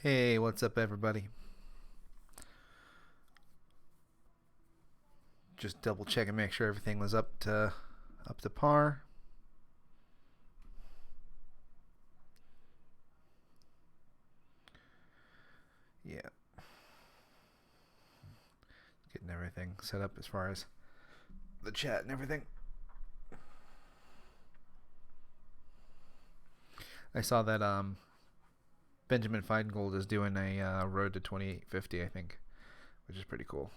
Hey, what's up, everybody? Just double check and make sure everything was up to par. Yeah, getting everything set up as far as the chat and everything. I saw that Benjamin Feingold is doing a road to 2850, I think, which is pretty cool.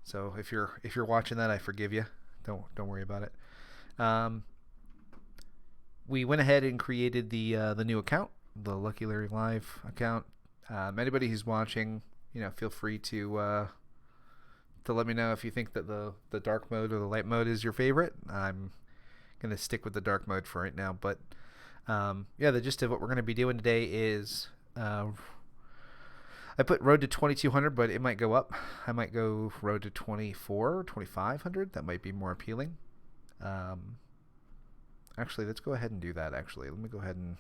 So if you're watching that, I forgive you. Don't worry about it. Um, we went ahead and created the new account, the Lucky Larry Live account. Anybody who's watching, feel free to let me know if you think that the dark mode or the light mode is your favorite. I'm gonna stick with the dark mode for right now, but yeah, the gist of what we're gonna be doing today is I put road to 2200, but it might go up. I might go road to 24, 2500. That might be more appealing. Um, Actually, let's go ahead and do that. Actually, let me go ahead and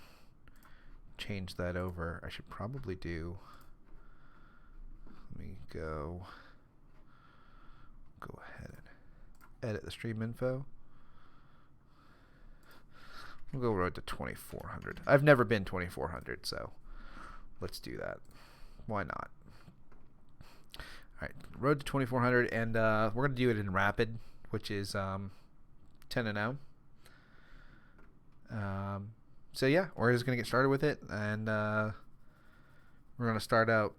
change that over. I should probably do. Let me go ahead and edit the stream info. We'll go road to 2400. I've never been 2400, so let's do that. Why not? All right, road to 2400, and we're going to do it in rapid, which is 10 and 0. So yeah, we're just going to get started with it, and we're going to start out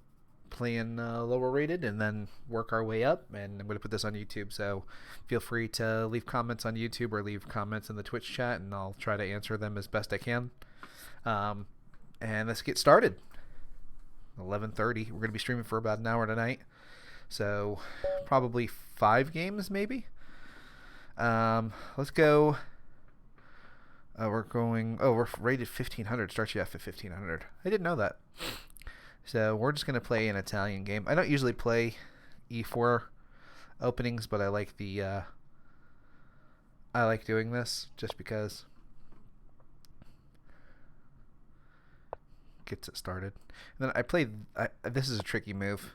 playing lower rated and then work our way up. And I'm going to put this on YouTube, so feel free to leave comments on YouTube or leave comments in the Twitch chat, and I'll try to answer them as best I can. And let's get started. 11:30. We're going to be streaming for about an hour tonight, so probably 5 games maybe. Let's go. We're rated 1500. Starts you off at 1500. I didn't know that. So we're just going to play an Italian game. I don't usually play E4 openings, but I like I like doing this just because it gets it started. And then I played. This is a tricky move.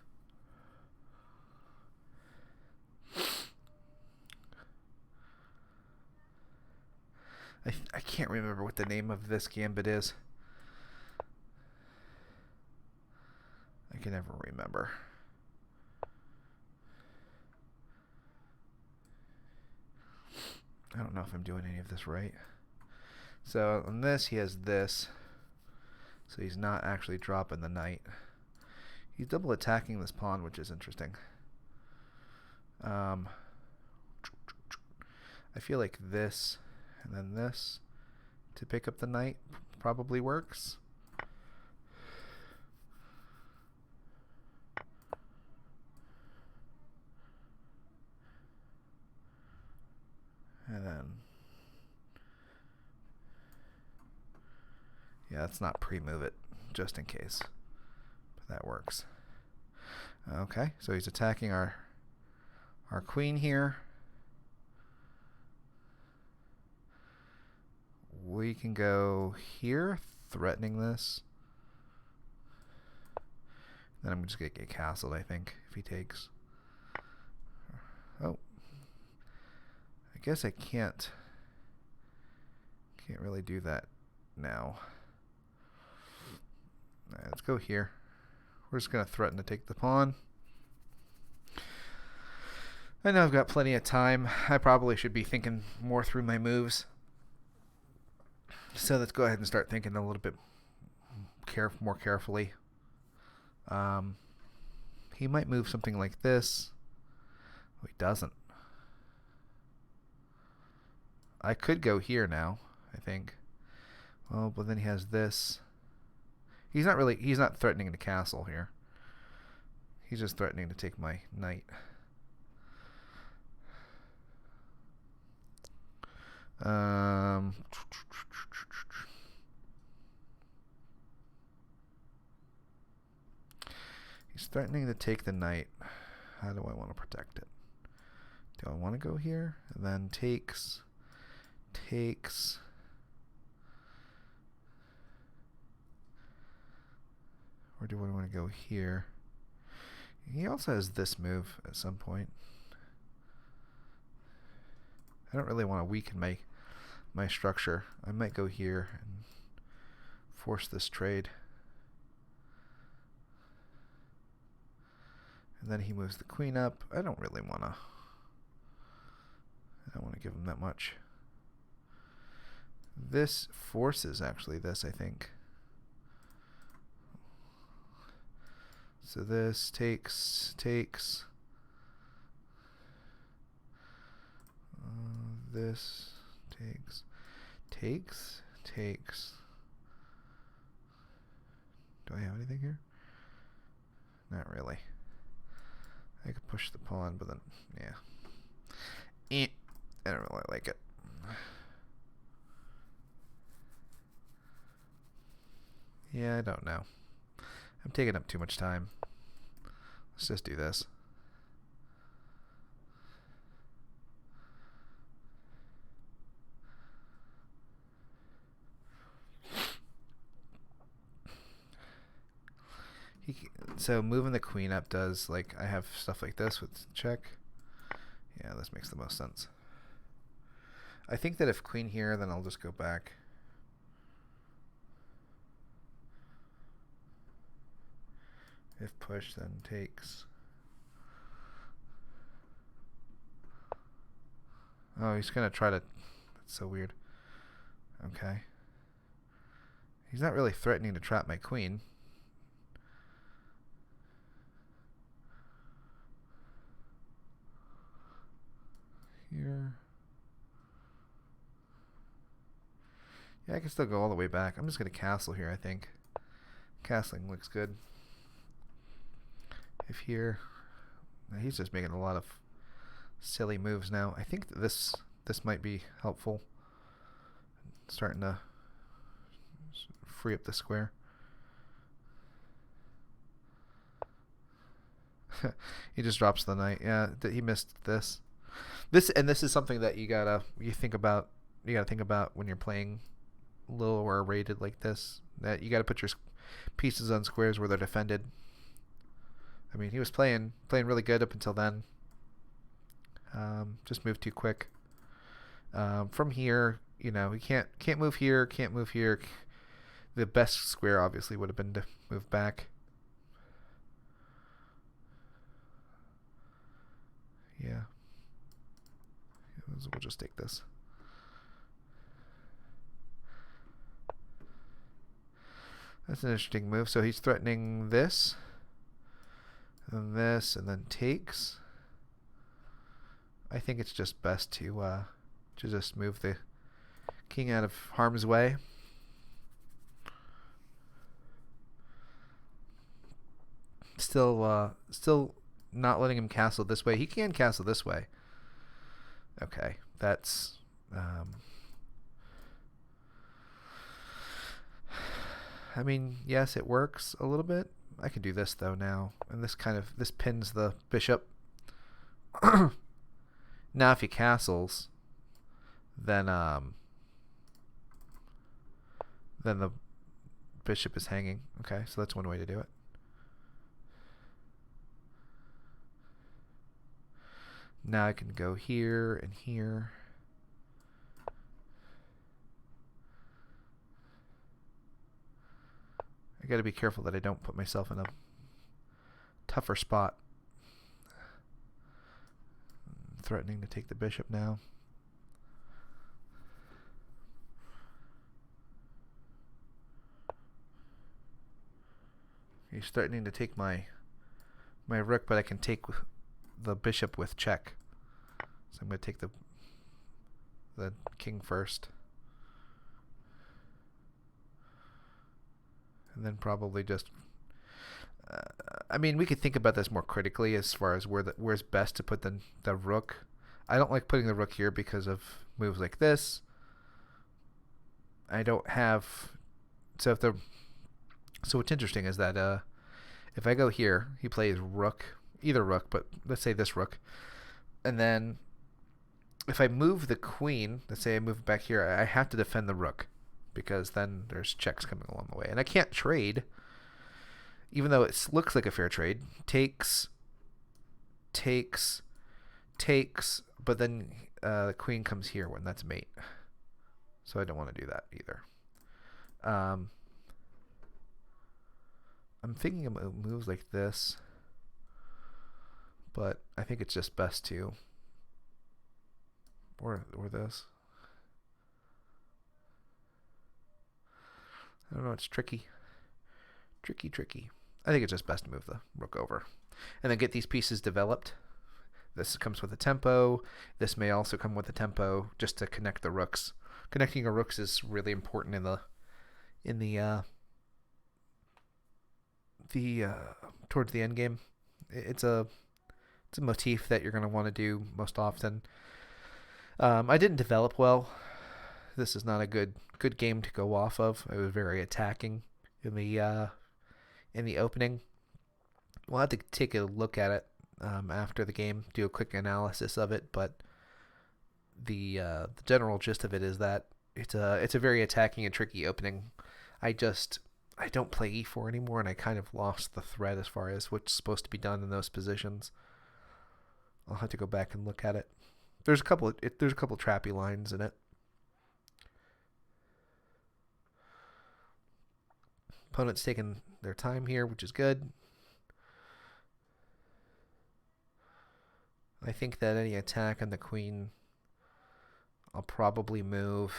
I can't remember what the name of this gambit is. I can never remember. I don't know if I'm doing any of this right. So on this, he has this. So he's not actually dropping the knight. He's double attacking this pawn, which is interesting. I feel like this and then this to pick up the knight probably works. And then, yeah, let's not pre-move it, just in case. But that works. Okay, so he's attacking our queen here. We can go here, threatening this. Then I'm just going to get castled, I think, if he takes. Oh. I guess I can't really do that now. All right, let's go here. We're just going to threaten to take the pawn. I know I've got plenty of time. I probably should be thinking more through my moves. So let's go ahead and start thinking a little bit more carefully. He might move something like this. Oh, he doesn't. I could go here now, I think. Well, but then he has this. He's not threatening the castle here. He's just threatening to take my knight. He's threatening to take the knight. How do I want to protect it? Do I want to go here? And then takes. Or do I want to go here? He also has this move at some point. I don't really want to weaken my structure. I might go here and force this trade. And then he moves the queen up. I don't really want to. I don't want to give him that much. This forces actually this, I think. So this takes. This takes. Do I have anything here? Not really. I could push the pawn, but then, yeah. I don't really like it. Yeah, I don't know. I'm taking up too much time. Let's just do this. So moving the queen up does, like, I have stuff like this with check. Yeah, this makes the most sense. I think that if queen here, then I'll just go back. If push, then takes. Oh, he's going to try to... That's so weird. Okay. He's not really threatening to trap my queen. Here. Yeah, I can still go all the way back. I'm just going to castle here, I think. Castling looks good. If here... He's just making a lot of silly moves now. I think that this might be helpful. Starting to free up the square. He just drops the knight. Yeah, he missed this. This is something that you gotta think about when you're playing lower rated like this. That you gotta put your pieces on squares where they're defended. I mean, he was playing really good up until then. Just moved too quick. From here, you know, he can't move here, can't move here. The best square obviously would have been to move back. Yeah. We'll just take this. That's an interesting move. So he's threatening this, and this, and then takes. I think it's just best to just move the king out of harm's way. Still not letting him castle this way. He can castle this way. Okay, that's I mean, yes, it works a little bit. I can do this though now, and this pins the bishop. Now if he castles, then the bishop is hanging. Okay, so that's one way to do it. Now I can go here and here. I gotta be careful that I don't put myself in a tougher spot. Threatening to take the bishop now. He's threatening to take my rook, but I can take the bishop with check. So I'm going to take the king first. And then probably just... I mean, we could think about this more critically as far as where's best to put the rook. I don't like putting the rook here because of moves like this. I don't have... So what's interesting is that if I go here, he plays rook, either rook, but let's say this rook. And then if I move the queen, let's say I move back here, I have to defend the rook because then there's checks coming along the way. And I can't trade. even though it looks like a fair trade, takes, takes, takes, but then the queen comes here when that's mate. So I don't want to do that either. I'm thinking about moves like this, but I think it's just best to, or this. I don't know, it's tricky. Tricky. I think it's just best to move the rook over. And then get these pieces developed. This comes with a tempo. This may also come with a tempo just to connect the rooks. Connecting our rooks is really important in the towards the end game. It's a motif that you're going to want to do most often. I didn't develop well. This is not a good game to go off of. I was very attacking in the opening. We'll have to take a look at it after the game, do a quick analysis of it, but the general gist of it is that it's a very attacking and tricky opening. I don't play e4 anymore, and I kind of lost the thread as far as what's supposed to be done in those positions. I'll have to go back and look at it. There's a couple trappy lines in it. Opponent's taking their time here, which is good. I think that any attack on the queen, I'll probably move.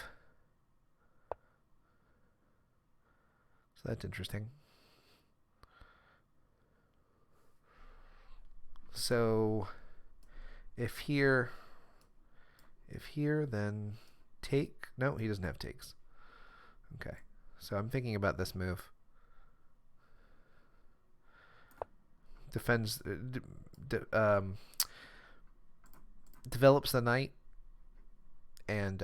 So that's interesting. So if here, then take. No, he doesn't have takes. Okay, so I'm thinking about this move. Defends, develops the knight, and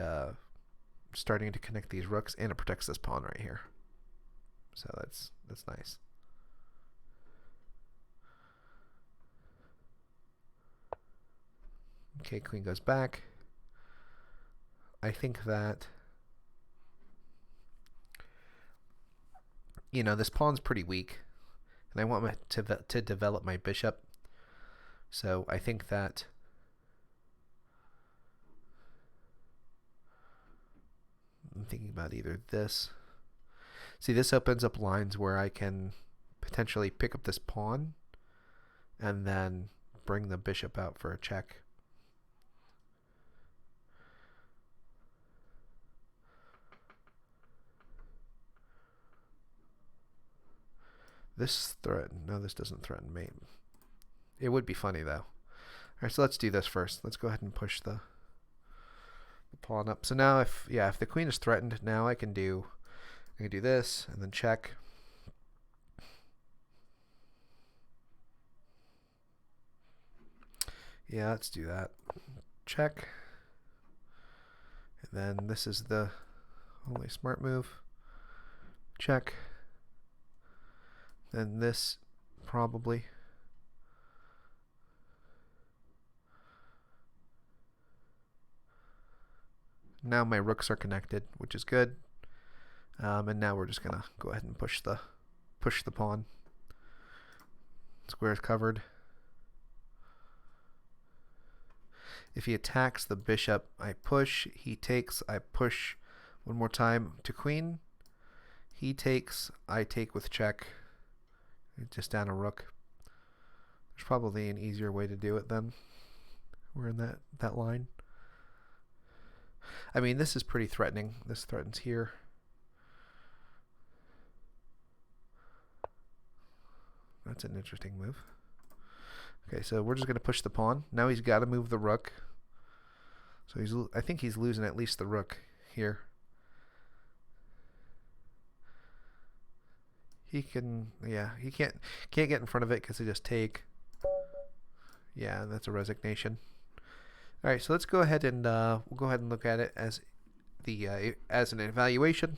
starting to connect these rooks, and it protects this pawn right here. So that's nice. Okay, queen goes back. I think that, this pawn's pretty weak, and I want to develop my bishop. So I think that I'm thinking about either this. See, this opens up lines where I can potentially pick up this pawn and then bring the bishop out for a check. This no, this doesn't threaten mate. It would be funny though. Alright, so let's do this first. Let's go ahead and push the pawn up. So now if the queen is threatened, now I can do this and then check. Yeah, let's do that. Check. And then this is the only smart move. Check. Then this probably. Now my rooks are connected, which is good. And now we're just gonna go ahead and push the pawn. Square is covered. If he attacks the bishop, I push. He takes, I push one more time to queen. He takes, I take with check. Just down a rook. There's probably an easier way to do it then. We're in that line. I mean, this is pretty threatening. This threatens here. That's an interesting move. Okay, so we're just going to push the pawn. Now he's got to move the rook. So I think he's losing at least the rook here. He can, he can't get in front of it because they just take. Yeah, that's a resignation. All right, so let's go ahead and we'll go ahead and look at it as as an evaluation.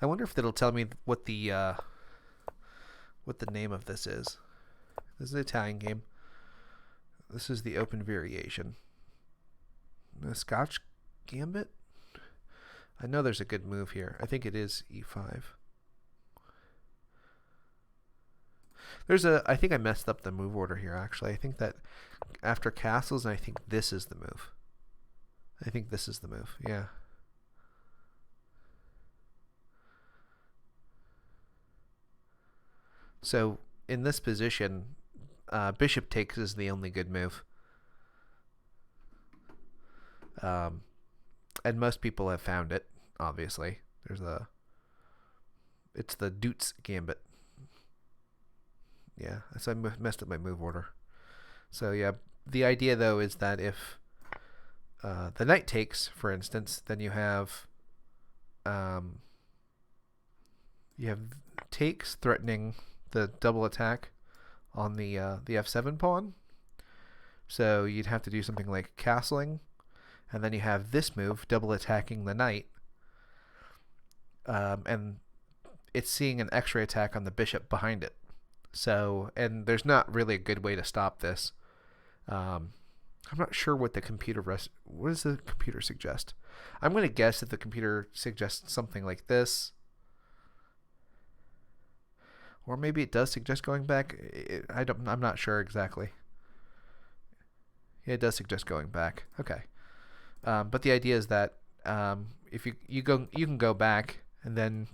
I wonder if it'll tell me what the name of this is. This is an Italian game. This is the open variation. The Scotch Gambit. I know there's a good move here. I think it is e5. I think I messed up the move order here, actually. I think that after castles, I think this is the move. I think this is the move, yeah. So, in this position, bishop takes is the only good move. And most people have found it, obviously. It's the Dutz gambit. Yeah, so I messed up my move order. So yeah, the idea though is that if the knight takes, for instance, then you have takes threatening the double attack on the f7 pawn. So you'd have to do something like castling, and then you have this move double attacking the knight, and it's seeing an X-ray attack on the bishop behind it. So, and there's not really a good way to stop this. I'm not sure what the computer what does the computer suggest? I'm going to guess that the computer suggests something like this, or maybe it does suggest going back. I'm not sure exactly. Yeah, it does suggest going back. Okay, but the idea is that if you can go back, and then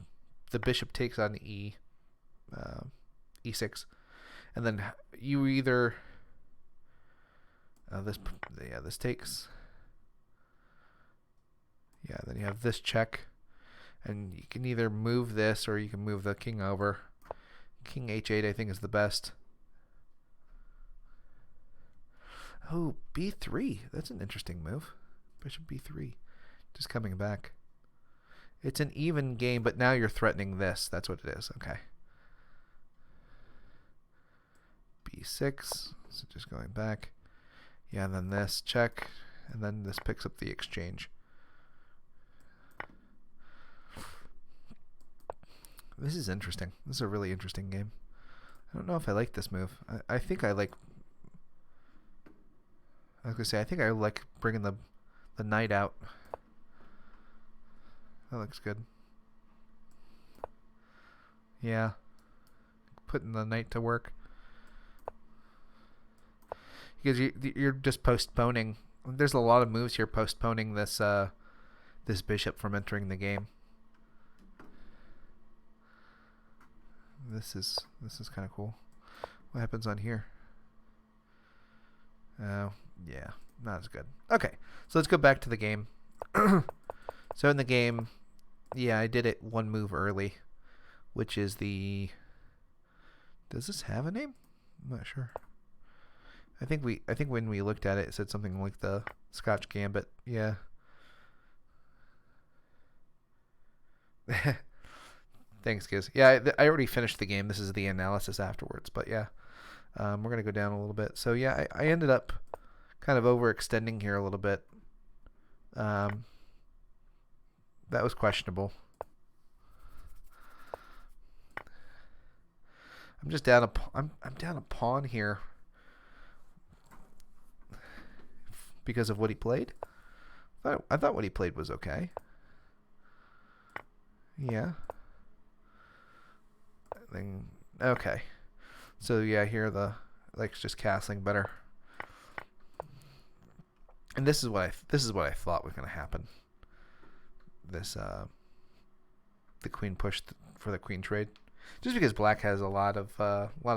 the bishop takes on e6, and then you either this takes, then you have this check, and you can either move this or you can move the king over. King h8 I think is the best. Oh, b3, that's an interesting move. Bishop b3, just coming back. It's an even game, but now you're threatening this. That's what it is. Okay. b6, so just going back. Yeah, and then this check, and then this picks up the exchange. This is interesting. This is a really interesting game. I don't know if I like this move. I think I like... I was going to say, I think I like bringing the knight out. That looks good. Yeah. Putting the knight to work. Because you're just postponing. There's a lot of moves here postponing this this bishop from entering the game. This is kind of cool. What happens on here? Oh, yeah, not as good. Okay, so let's go back to the game. So in the game, yeah, I did it one move early, which is the... Does this have a name? I'm not sure. I think when we looked at it, it said something like the Scotch Gambit. Yeah. Thanks, Giz. Yeah, I already finished the game. This is the analysis afterwards. But yeah, we're going to go down a little bit. So yeah, I ended up kind of overextending here a little bit. That was questionable. I'm just down I'm down a pawn here because of what he played. I thought what he played was okay. Yeah. Okay. So yeah, here the just castling better. And this is what I thought was going to happen. This the queen push for the queen trade, just because black has a lot of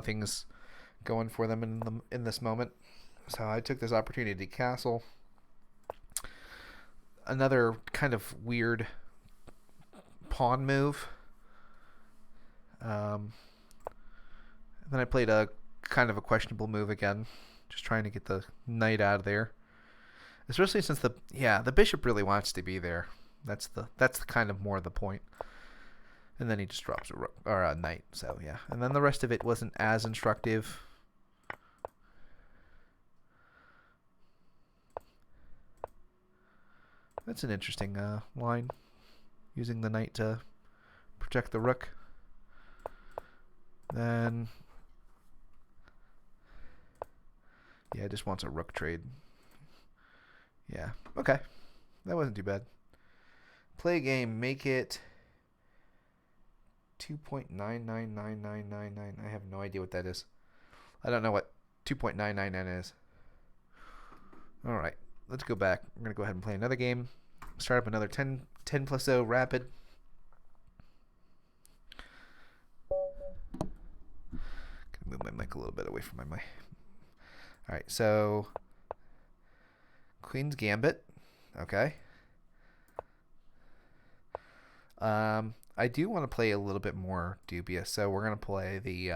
things going for them in this moment. So I took this opportunity to castle. Another kind of weird pawn move. Then I played a kind of a questionable move again, just trying to get the knight out of there. Especially since the bishop really wants to be there. That's the kind of more the point. And then he just drops a knight. So yeah, and then the rest of it wasn't as instructive. That's an interesting line, using the knight to protect the rook. Then yeah, it just wants a rook trade. Yeah, okay, that wasn't too bad. Play a game, make it 2.999999. I have no idea what that is. I don't know what 2.999 is. All right, let's go back. We're going to go ahead and play another game. Start up another 10 plus 0 rapid. Gonna move my mic a little bit away from my mic. All right, so Queen's Gambit. Okay. I do want to play a little bit more dubious, so we're gonna play the.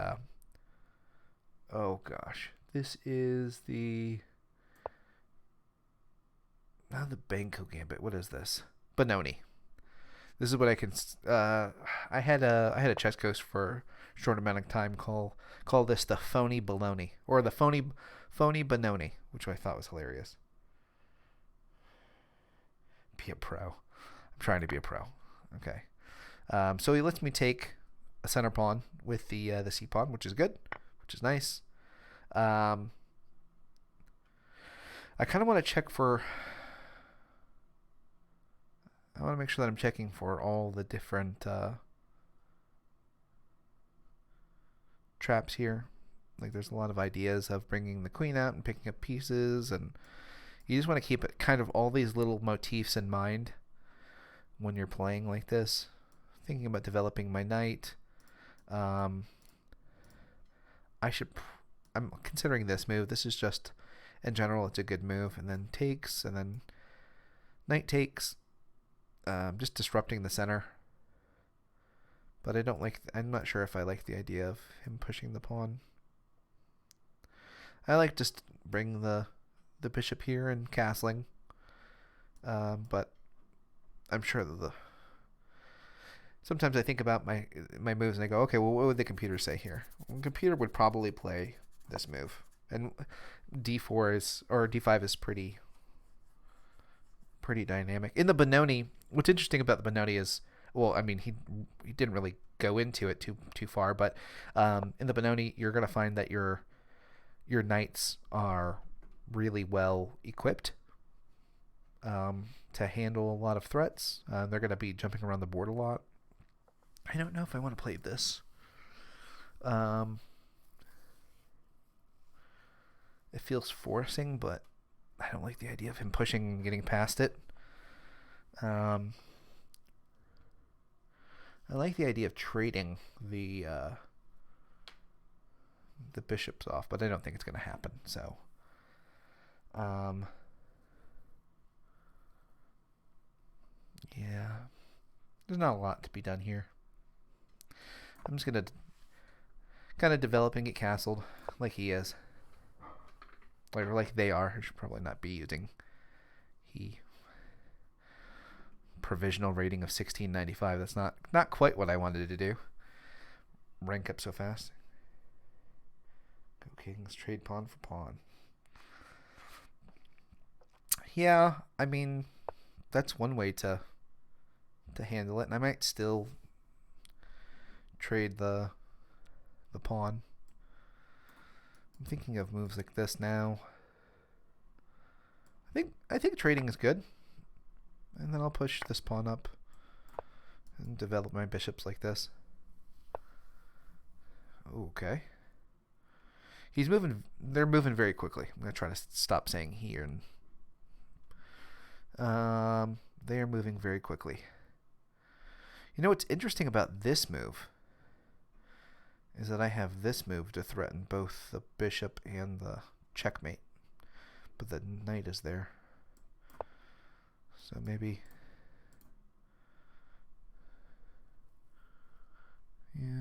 Oh gosh, this is the. Not the Banco Gambit. What is this? Benoni. This is what I can. I had a chess coach for a short amount of time. Call this the phony baloney or the phony Benoni, which I thought was hilarious. Be a pro. I'm trying to be a pro. Okay. So he lets me take a center pawn with the c pawn, which is good, which is nice. I kind of want to check for. I want to make sure that I'm checking for all the different traps here. Like there's a lot of ideas of bringing the queen out and picking up pieces, and you just want to keep it kind of all these little motifs in mind when you're playing like this. Thinking about developing my knight. I'm considering this move. This is just, in general, it's a good move. And then takes, and then knight takes. Just disrupting the center. But I'm not sure if I like the idea of him pushing the pawn. I like just bring the bishop here and castling. But I'm sure that sometimes I think about my moves and I go, okay, well, what would the computer say here? Well, the computer would probably play this move, and d5 is pretty dynamic. In the Benoni, what's interesting about the Benoni is, well, I mean, he didn't really go into it too far, but in the Benoni, you're gonna find that your knights are really well equipped to handle a lot of threats. They're gonna be jumping around the board a lot. I don't know if I want to play this. It feels forcing, but I don't like the idea of him pushing and getting past it. I like the idea of trading the bishops off, but I don't think it's going to happen. So, yeah, there's not a lot to be done here. I'm just going to kind of develop and get castled like he is. Or like they are. I should probably not be using he. Provisional rating of 1695. That's not quite what I wanted to do. Rank up so fast. Go kings, trade pawn for pawn. Yeah, I mean, that's one way to handle it, and I might still trade the pawn. I'm thinking of moves like this now. I think trading is good. And then I'll push this pawn up and develop my bishops like this. Okay. They're moving very quickly. I'm going to try to stop saying here. And they are moving very quickly. You know what's interesting about this move is that I have this move to threaten both the bishop and the checkmate. But the knight is there. So maybe, yeah,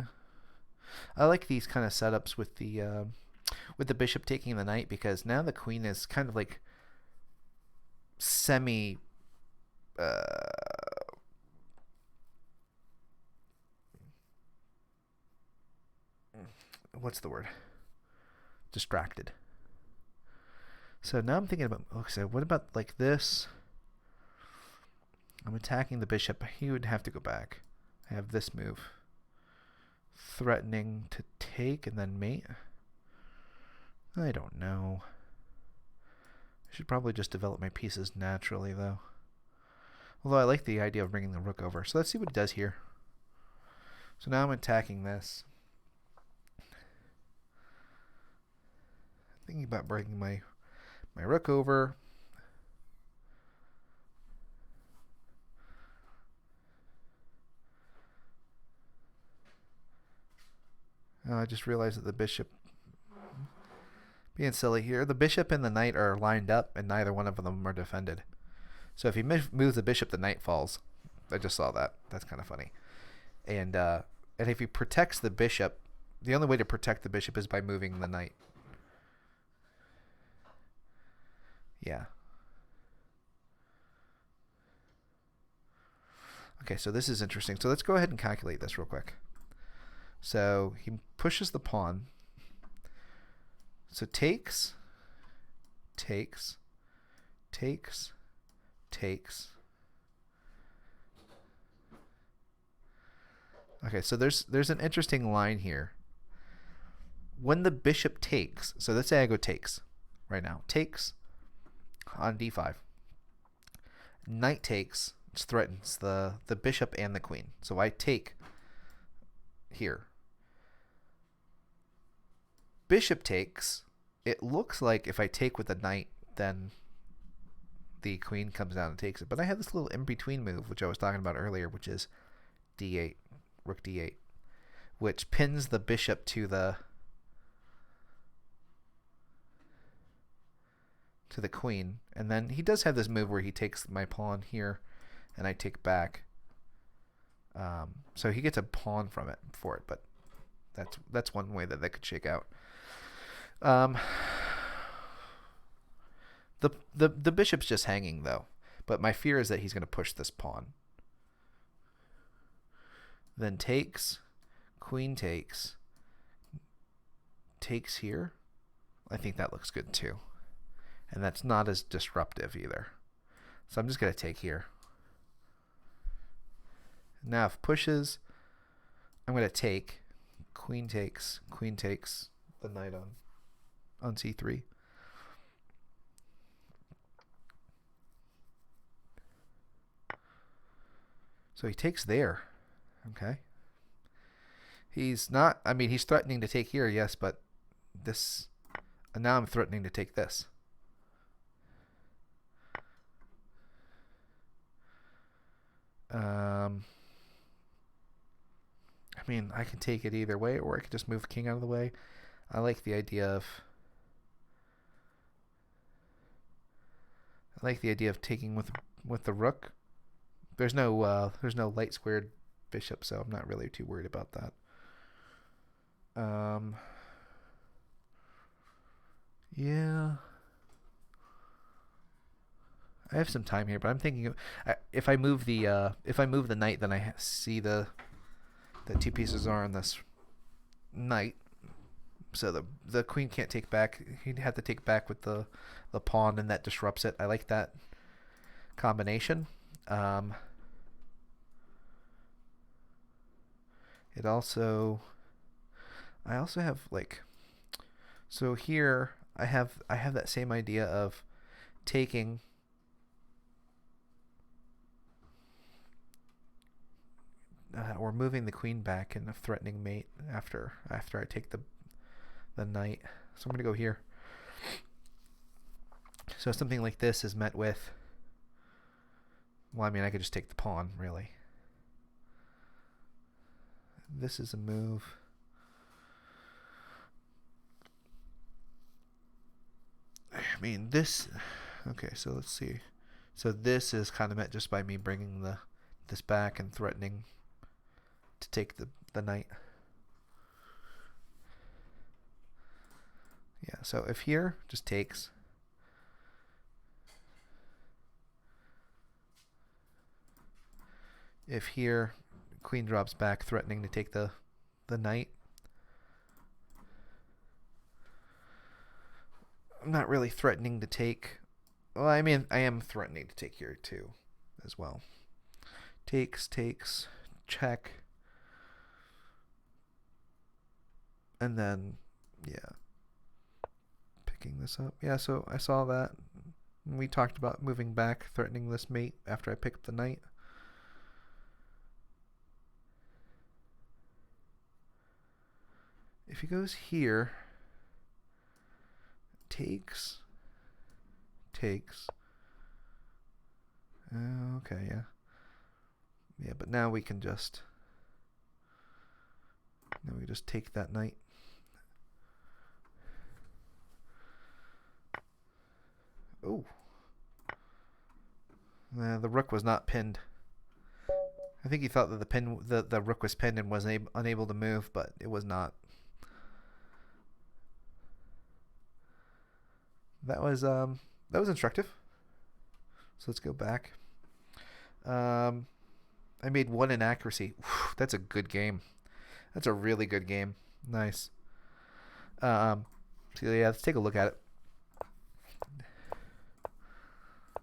I like these kind of setups with the bishop taking the knight, because now the queen is kind of like semi. What's the word? Distracted. So now I'm thinking about, okay, so what about like this? I'm attacking the bishop. He would have to go back. I have this move. Threatening to take and then mate. I don't know. I should probably just develop my pieces naturally, though. Although I like the idea of bringing the rook over. So let's see what he does here. So now I'm attacking this. Thinking about breaking my rook over. I just realized that the bishop, being silly here, the bishop and the knight are lined up and neither one of them are defended. So if he moves the bishop, the knight falls. I just saw that. That's kind of funny. And if he protects the bishop, the only way to protect the bishop is by moving the knight. Yeah. Okay, so this is interesting. So let's go ahead and calculate this real quick. So he pushes the pawn. So takes, takes, takes, takes. Okay, so there's an interesting line here. When the bishop takes, so let's say I go takes right now. Takes on d5. Knight takes, which threatens the bishop and the queen. So I take here. Bishop takes. It looks like if I take with the knight, then the queen comes down and takes it. But I have this little in-between move, which I was talking about earlier, which is d8, rook d8, which pins the bishop to the queen. And then he does have this move where he takes my pawn here, and I take back. So he gets a pawn from it for it, but that's one way that could shake out. The bishop's just hanging though, but my fear is that he's going to push this pawn. Then takes, queen takes here. I think that looks good too, and that's not as disruptive either. So I'm just going to take here. Now if pushes, I'm going to take, queen takes the knight on c3. So he takes there. Okay. He's not, I mean, he's threatening to take here, yes, but this, and now I'm threatening to take this. I mean, I can take it either way, or I could just move the king out of the way. I like the idea of taking with the rook. There's no light squared bishop, so I'm not really too worried about that. Yeah, I have some time here, but I'm thinking if I move the knight, then I see the two pieces are on this knight, so the queen can't take back. He'd have to take back with the pawn, and that disrupts it. I like that combination. It also, I also have like, so here I have that same idea of taking or moving the queen back and a threatening mate after I take the knight. So I'm going to go here. So something like this is met with, well, I mean, I could just take the pawn, really. This is a move. I mean, this, okay, so let's see. So this is kind of met just by me bringing this back and threatening to take the knight. Yeah, so if here just takes, if here queen drops back threatening to take the knight, I'm not really threatening to take, well, I mean, I am threatening to take here too as well. Takes, check, and then yeah, picking this up. Yeah, so I saw that. We talked about moving back, threatening this mate after I pick up the knight. if he goes here, takes. Okay, yeah. Yeah, but now we can just take that knight. Oh. The rook was not pinned. I think he thought that the rook was pinned and was unable to move, but it was not. That was instructive. So let's go back. I made one inaccuracy. Whew, that's a good game. That's a really good game. Nice. So yeah, let's take a look at it.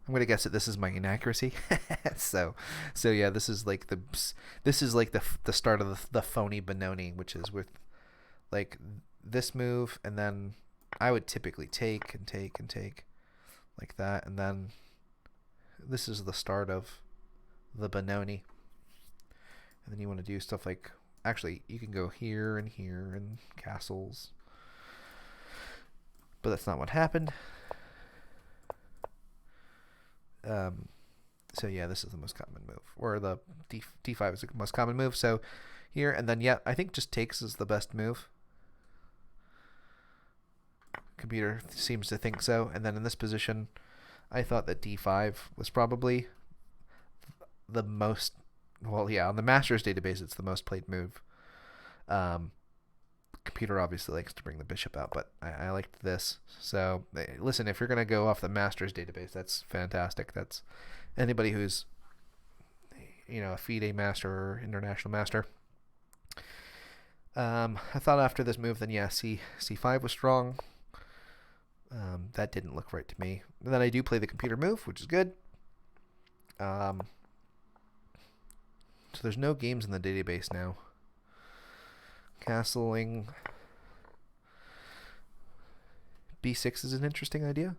I'm gonna guess that this is my inaccuracy. so yeah, this is like the start of the phony Benoni, which is with like this move, and then I would typically take like that, and then this is the start of the Benoni. And then you want to do stuff like, actually, you can go here and castles. But that's not what happened. So yeah, this is the most common move. Or the d5 is the most common move. So here, and then yeah, I think just takes is the best move. Computer seems to think so. And then in this position, I thought that d5 was probably the most... Well, yeah, on the Masters database, it's the most played move. Computer obviously likes to bring the bishop out, but I liked this. So, listen, if you're going to go off the Masters database, that's fantastic. That's anybody who's, a FIDE master or international master. I thought after this move, then yeah, c5 was strong. That didn't look right to me. And then I do play the computer move, which is good. So there's no games in the database now. Castling. b6 is an interesting idea.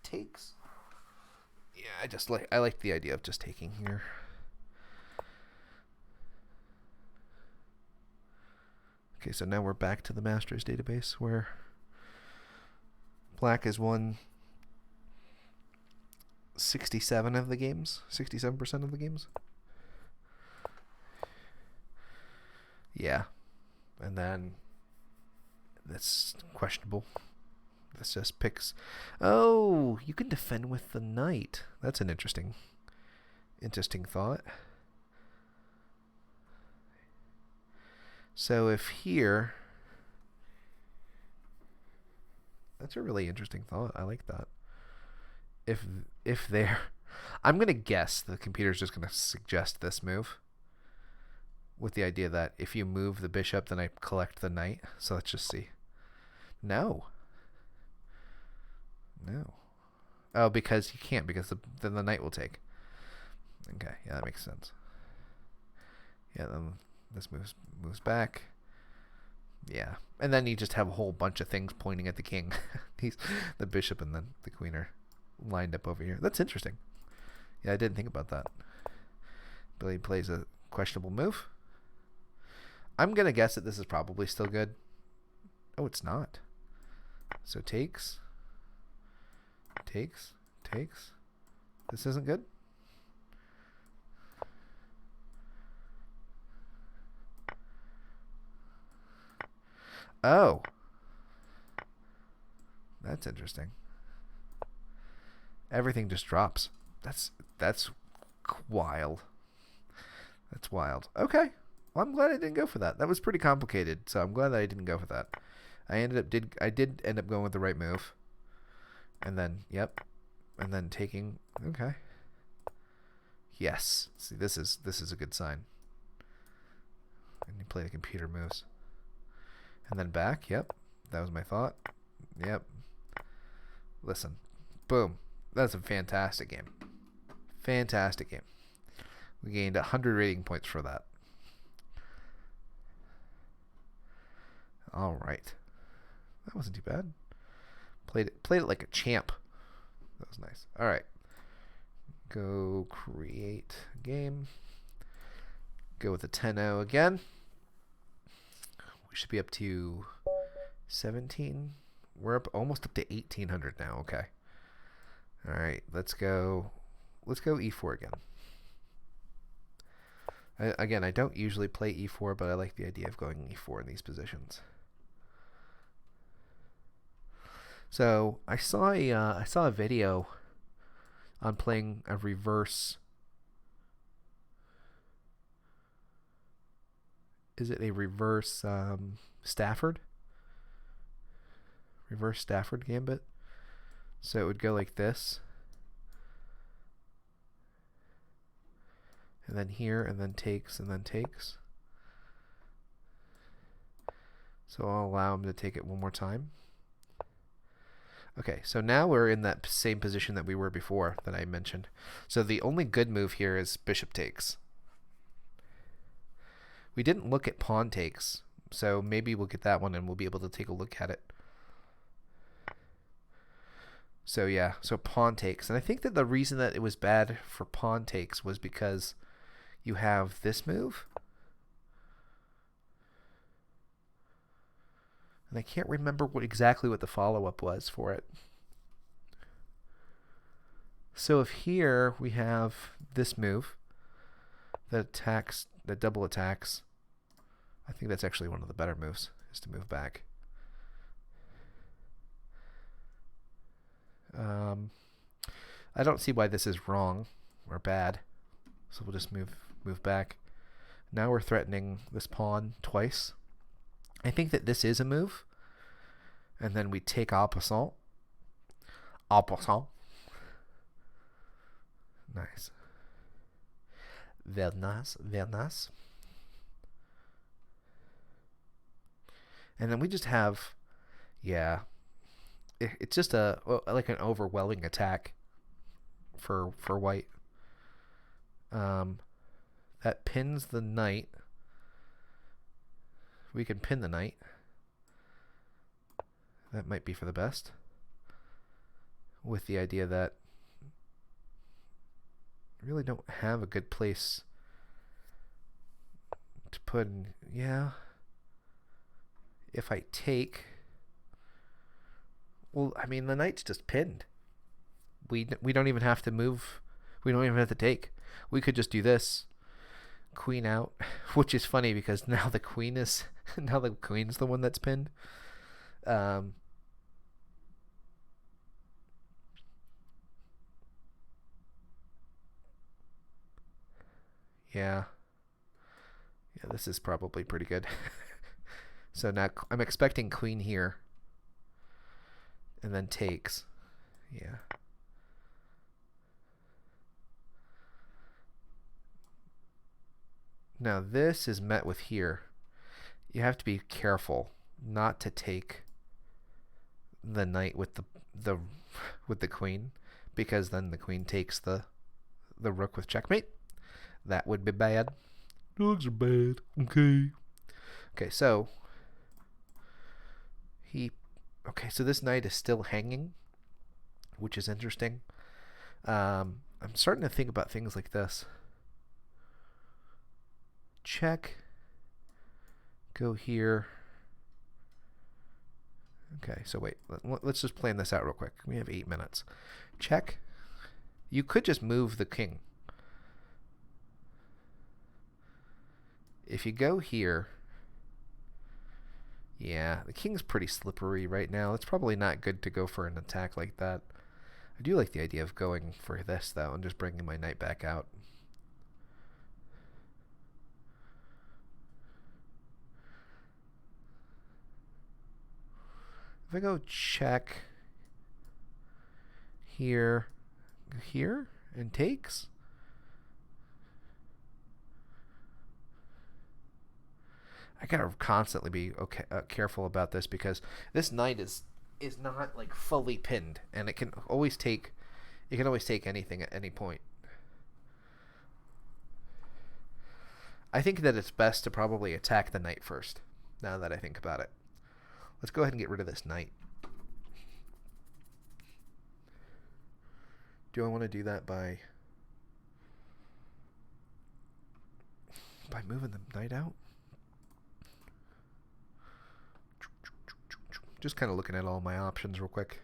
Takes. Yeah, I like the idea of just taking here. Okay, so now we're back to the Masters database where Black has won 67 of the games, 67% of the games. Yeah. And then that's questionable. This just picks. Oh, you can defend with the knight. That's an interesting thought. So if here, that's a really interesting thought. I like that. If there, I'm gonna guess the computer's just gonna suggest this move, with the idea that if you move the bishop, then I collect the knight. So let's just see. No. Oh, because you can't, because then the knight will take. Okay, yeah, that makes sense. Yeah, then this moves back. Yeah, and then you just have a whole bunch of things pointing at the king. The bishop and then the queen are lined up over here. That's interesting. Yeah, I didn't think about that. Billy plays a questionable move. I'm going to guess that this is probably still good. Oh, it's not. So takes. This isn't good. Oh. That's interesting. Everything just drops. That's wild. That's wild. Okay. Well, I'm glad I didn't go for that. That was pretty complicated, so I'm glad that I didn't go for that. I did end up going with the right move. And then, yep. And then taking, okay. Yes. See, this is a good sign. And you play the computer moves. And then back, yep. That was my thought. Yep. Listen. Boom. That's a fantastic game. Fantastic game. We gained 100 rating points for that. All right. That wasn't too bad. Played it like a champ. That was nice. All right. Go create a game. Go with the 10-0 again. We should be up to 17. We're up almost up to 1800 now. Okay. All right, let's go e4 again. Again, I don't usually play e4, but I like the idea of going e4 in these positions. So I saw a video on playing a reverse. Is it a reverse Stafford? Reverse Stafford gambit. So it would go like this. And then here, and then takes, and then takes. So I'll allow him to take it one more time. Okay, so now we're in that same position that we were before that I mentioned. So the only good move here is bishop takes. We didn't look at pawn takes, so maybe we'll get that one and we'll be able to take a look at it. So yeah, so pawn takes. And I think that the reason that it was bad for pawn takes was because you have this move. And I can't remember exactly what the follow-up was for it. So if here we have this move that attacks, that double attacks, I think that's actually one of the better moves, is to move back. I don't see why this is wrong or bad, so we'll just move back. Now we're threatening this pawn twice. I think that this is a move, and then we take en passant. En passant. Nice. Very nice, very nice. And then we just have, yeah, it's just like an overwhelming attack for white. That pins the knight. We can pin the knight. That might be for the best. With the idea that I really don't have a good place to put in. Yeah. If I take, well, I mean, the knight's just pinned. We don't even have to move. We don't even have to take. We could just do this. Queen out, which is funny because now the queen is the one that's pinned. Yeah, this is probably pretty good. So now I'm expecting queen here, and then takes. Yeah. Now this is met with here. You have to be careful not to take the knight with the queen, because then the queen takes the rook with checkmate. That would be bad. Dogs are bad. Okay. Okay, so so this knight is still hanging, which is interesting. I'm starting to think about things like this. Check. Go here. Okay, so wait. Let's just plan this out real quick. We have 8 minutes. Check. You could just move the king. If you go here, yeah, the king's pretty slippery right now. It's probably not good to go for an attack like that. I do like the idea of going for this, though, and just bringing my knight back out. If I go check here, and takes, I gotta constantly be careful about this, because this knight is not like fully pinned, and it can always take anything at any point. I think that it's best to probably attack the knight first, now that I think about it. Let's go ahead and get rid of this knight. Do I want to do that by moving the knight out? Just kind of looking at all my options real quick.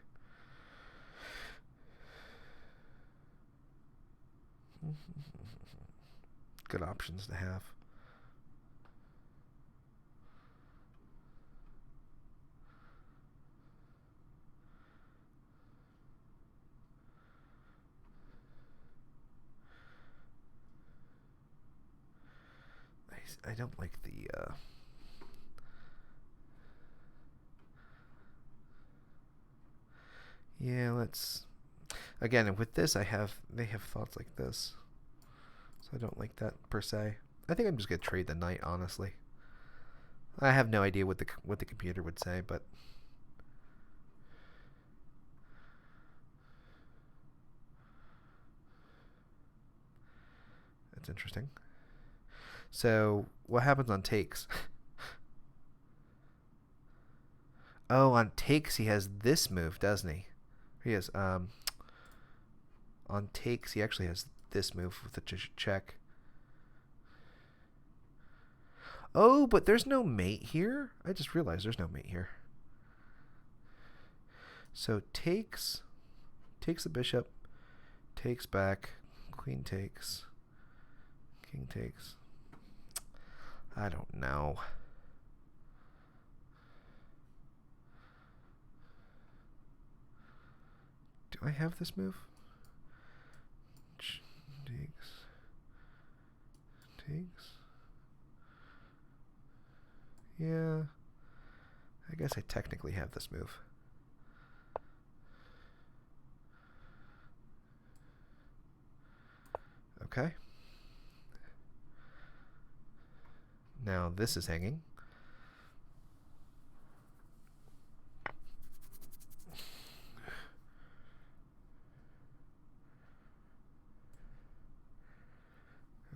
Good options to have. I don't like the yeah, let's again with this they have thoughts like this. So I don't like that per se. I think I'm just gonna trade the knight, honestly. I have no idea what the computer would say, but that's interesting. So what happens on takes? Oh, on takes he has this move, doesn't he? He has on takes he actually has this move with the check. Oh, but there's no mate here. I just realized there's no mate here. So takes the bishop, takes back, queen takes, king takes. I don't know. Do I have this move? Takes. Yeah. I guess I technically have this move. Okay. Now this is hanging.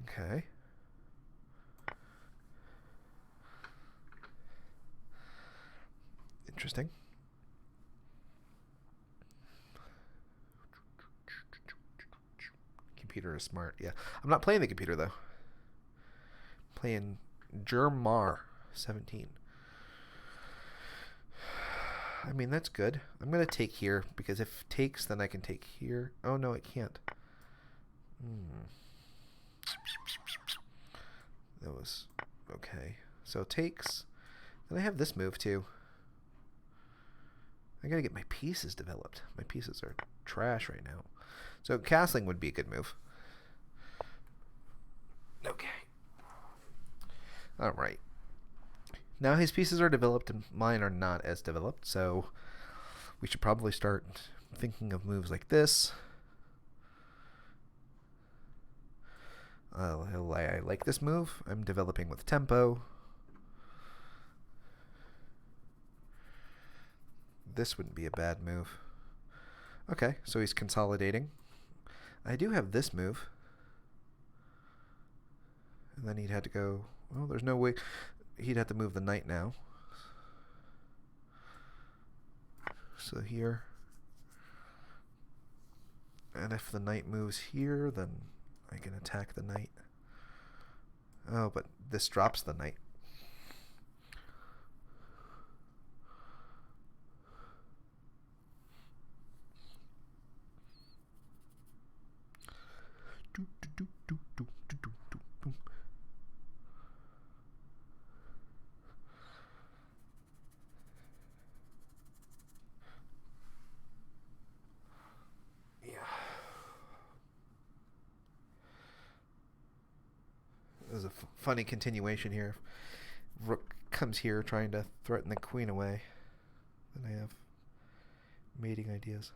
Okay. Interesting. Computer is smart. Yeah. I'm not playing the computer though. I'm playing Germar 17. I mean, that's good. I'm going to take here because if takes, then I can take here. Oh, no, it can't. That was okay. So takes. Then I have this move too. I gotta get my pieces developed. My pieces are trash right now. So castling would be a good move. Okay. Alright. Now his pieces are developed and mine are not as developed, so we should probably start thinking of moves like this. I like this move. I'm developing with tempo. This wouldn't be a bad move. Okay, so he's consolidating. I do have this move. And then he'd have to go... Well, there's no way... He'd have to move the knight now. So here... And if the knight moves here, then I can attack the knight. Oh, but this drops the knight. There's a funny continuation here. Rook comes here trying to threaten the queen away. Then I have mating ideas.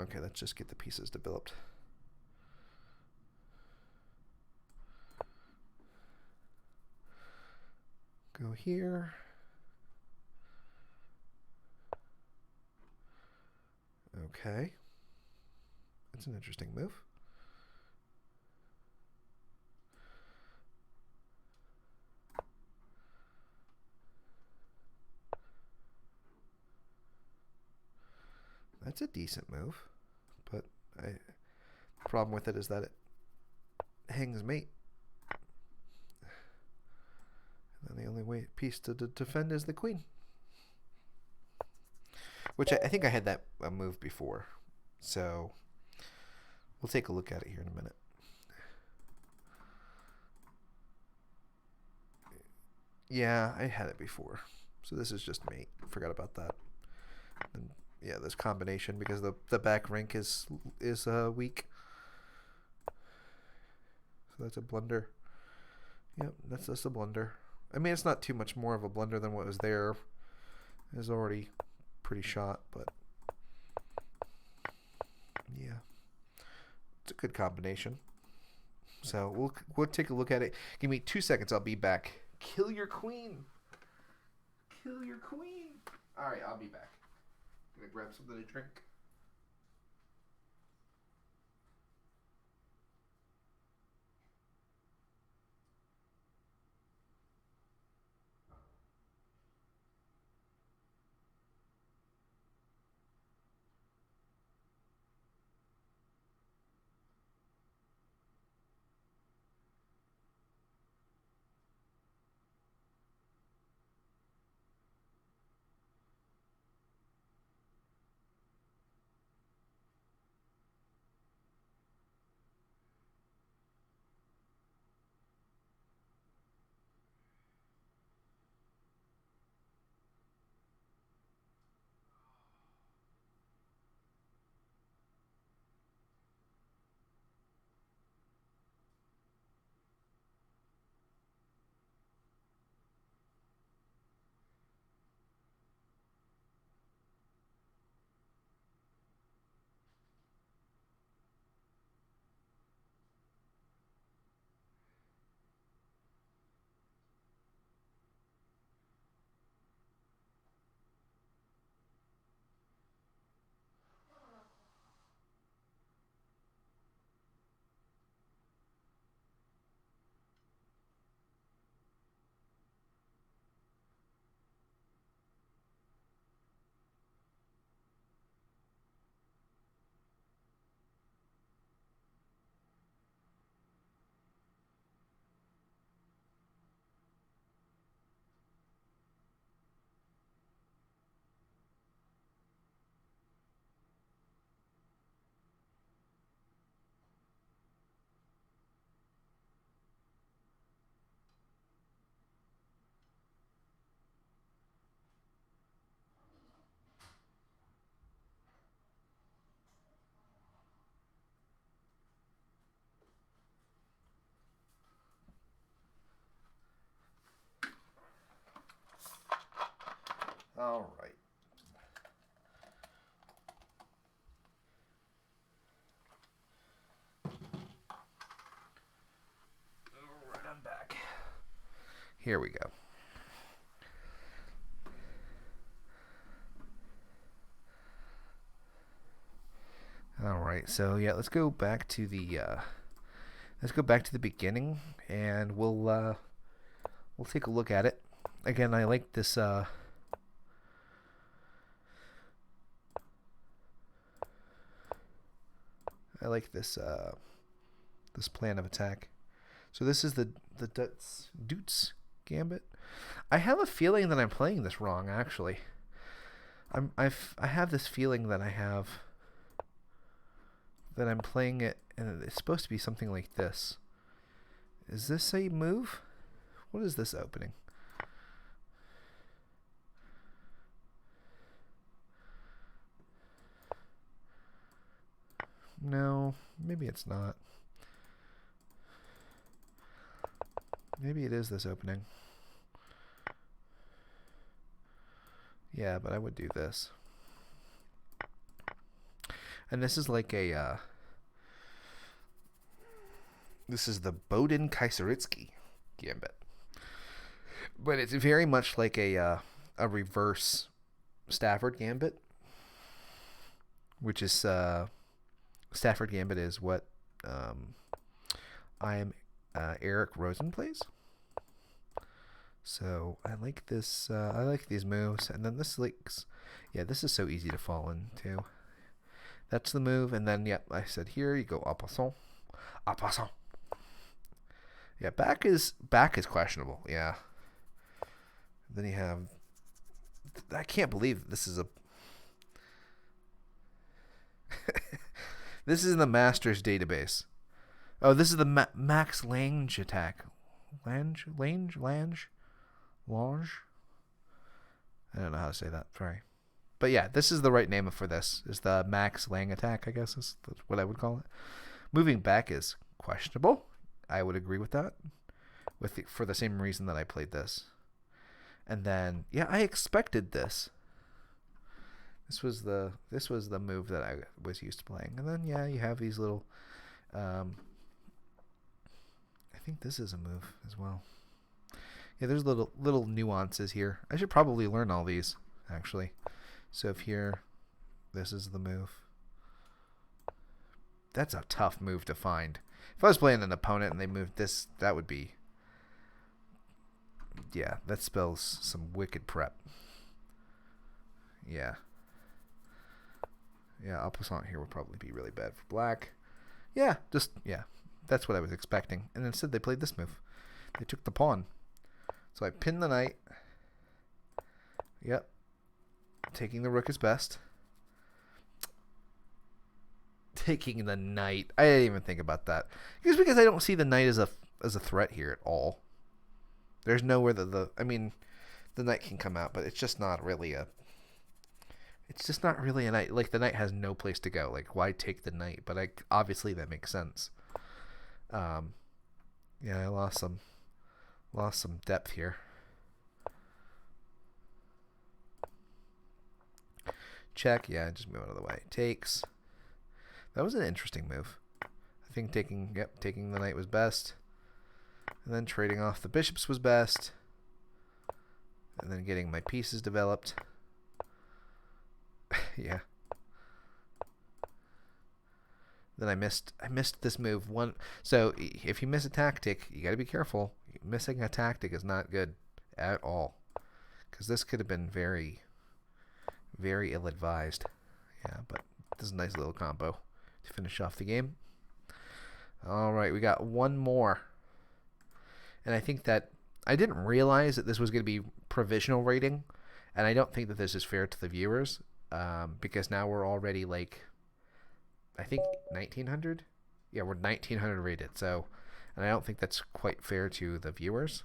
Okay, let's just get the pieces developed. Go here. Okay. That's an interesting move. That's a decent move, but the problem with it is that it hangs mate. And the only piece to defend is the queen. Which I think I had that move before. So we'll take a look at it here in a minute. Yeah, I had it before. So this is just mate. Forgot about that. And yeah, this combination because the back rank is weak. So that's a blunder. Yep, that's just a blunder. I mean, it's not too much more of a blunder than what was there. It was already pretty shot, but yeah, it's a good combination. So we'll take a look at it. Give me 2 seconds. I'll be back. Kill your queen. Kill your queen. All right, I'll be back. Gonna grab something to drink. All right. All right, I'm back. Here we go. All right. So yeah, let's go back to the beginning, and we'll take a look at it. Again, I like this. I like this this plan of attack. So this is the Dutz Gambit. I have a feeling that I'm playing this wrong. Actually, I have this feeling that I'm playing it, and it's supposed to be something like this. Is this a move? What is this opening? No, maybe it's not. Maybe it is this opening. Yeah, but I would do this. And this is like a this is the Boden Kaiseritsky Gambit. But it's very much like a reverse Stafford Gambit, which is Stafford Gambit is what I am Eric Rosen plays. So I like this. I like these moves, and then this this is so easy to fall into. That's the move, and then I said here you go en passant, en passant. Yeah, back is questionable. Yeah, Then you have... I can't believe this is a... This is in the Masters database. Oh, this is the Max Lange attack. Lange? I don't know how to say that. Sorry. But yeah, this is the right name for this. Is the Max Lang attack, I guess is what I would call it. Moving back is questionable. I would agree with that. For the same reason that I played this. And then, yeah, I expected this. This was the move that I was used to playing. And then, yeah, you have these little... I think this is a move as well. Yeah, there's little nuances here. I should probably learn all these, actually. So if here, this is the move. That's a tough move to find. If I was playing an opponent and they moved this, that would be... Yeah, that spells some wicked prep. Yeah. Yeah, opposite here would probably be really bad for black. Yeah, that's what I was expecting. And instead they played this move. They took the pawn. So I pinned the knight. Yep. Taking the rook is best. Taking the knight. I didn't even think about that. Just because I don't see the knight as a threat here at all. There's nowhere that the knight can come out, but it's just not really a knight. Like, the knight has no place to go. Like, why take the knight? But obviously that makes sense. Yeah, I lost some depth here. Check. Yeah, just move out of the way. Takes. That was an interesting move. I think taking the knight was best. And then trading off the bishops was best. And then getting my pieces developed. Yeah. Then I missed this move. So if you miss a tactic, you got to be careful. Missing a tactic is not good at all. Because this could have been very, very ill-advised. Yeah, but this is a nice little combo to finish off the game. All right, we got one more. And I think that I didn't realize that this was going to be provisional rating. And I don't think that this is fair to the viewers. Because now we're already like, I think 1900? Yeah, we're 1900 rated. So, and I don't think that's quite fair to the viewers.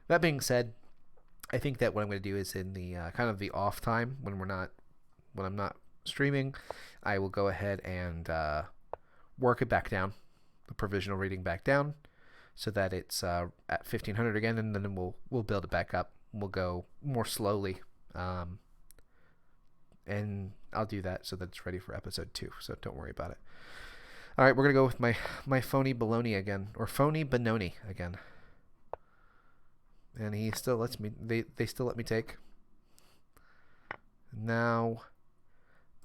That being said, I think that what I'm going to do is in the kind of the off time when I'm not streaming, I will go ahead and work it back down, the provisional rating back down, so that it's at 1500 again, and then we'll build it back up. We'll go more slowly, and I'll do that so that it's ready for episode 2. So don't worry about it. All right, we're gonna go with my phony baloney again, or phony Benoni again. And he still lets me. They still let me take. Now,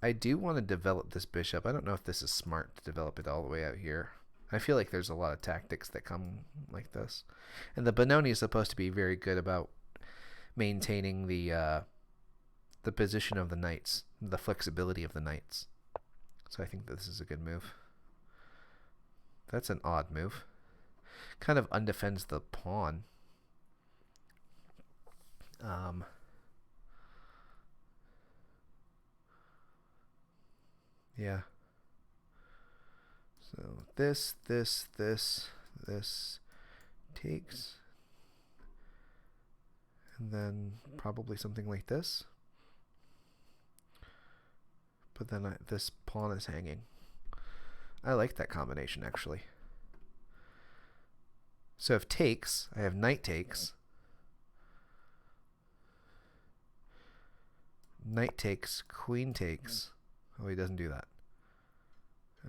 I do want to develop this bishop. I don't know if this is smart to develop it all the way out here. I feel like there's a lot of tactics that come like this, and the Benoni is supposed to be very good about maintaining the position of the knights, the flexibility of the knights. So I think this is a good move. That's an odd move. Kind of undefends the pawn. Yeah. So this takes, and then probably something like this. But then this pawn is hanging. I like that combination, actually. So if takes, I have knight takes. Knight takes, queen takes. Oh, he doesn't do that.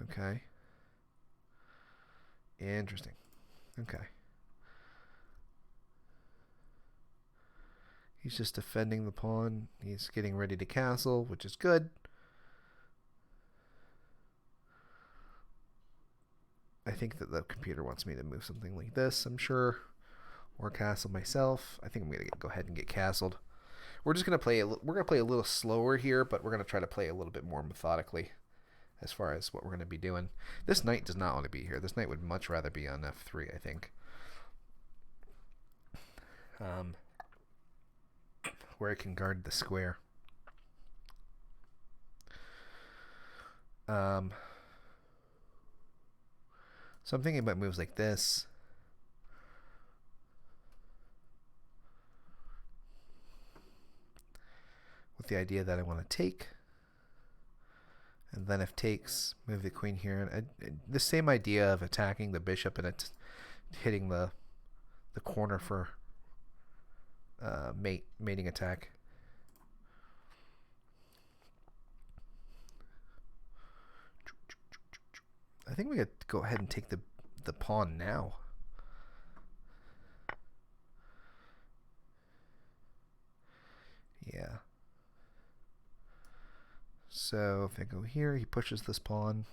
Okay. Interesting. Okay. He's just defending the pawn. He's getting ready to castle, which is good. I think that the computer wants me to move something like this, I'm sure. Or castle myself. I think I'm going to go ahead and get castled. We're just going to play a little slower here, but we're going to try to play a little bit more methodically as far as what we're going to be doing. This knight does not want to be here. This knight would much rather be on f3, I think. where I can guard the square. So I'm thinking about moves like this. With the idea that I want to take. And then if takes, move the queen here. And the same idea of attacking the bishop and hitting the corner for mating attack. I think we could go ahead and take the pawn now. Yeah. So if I go here, he pushes this pawn.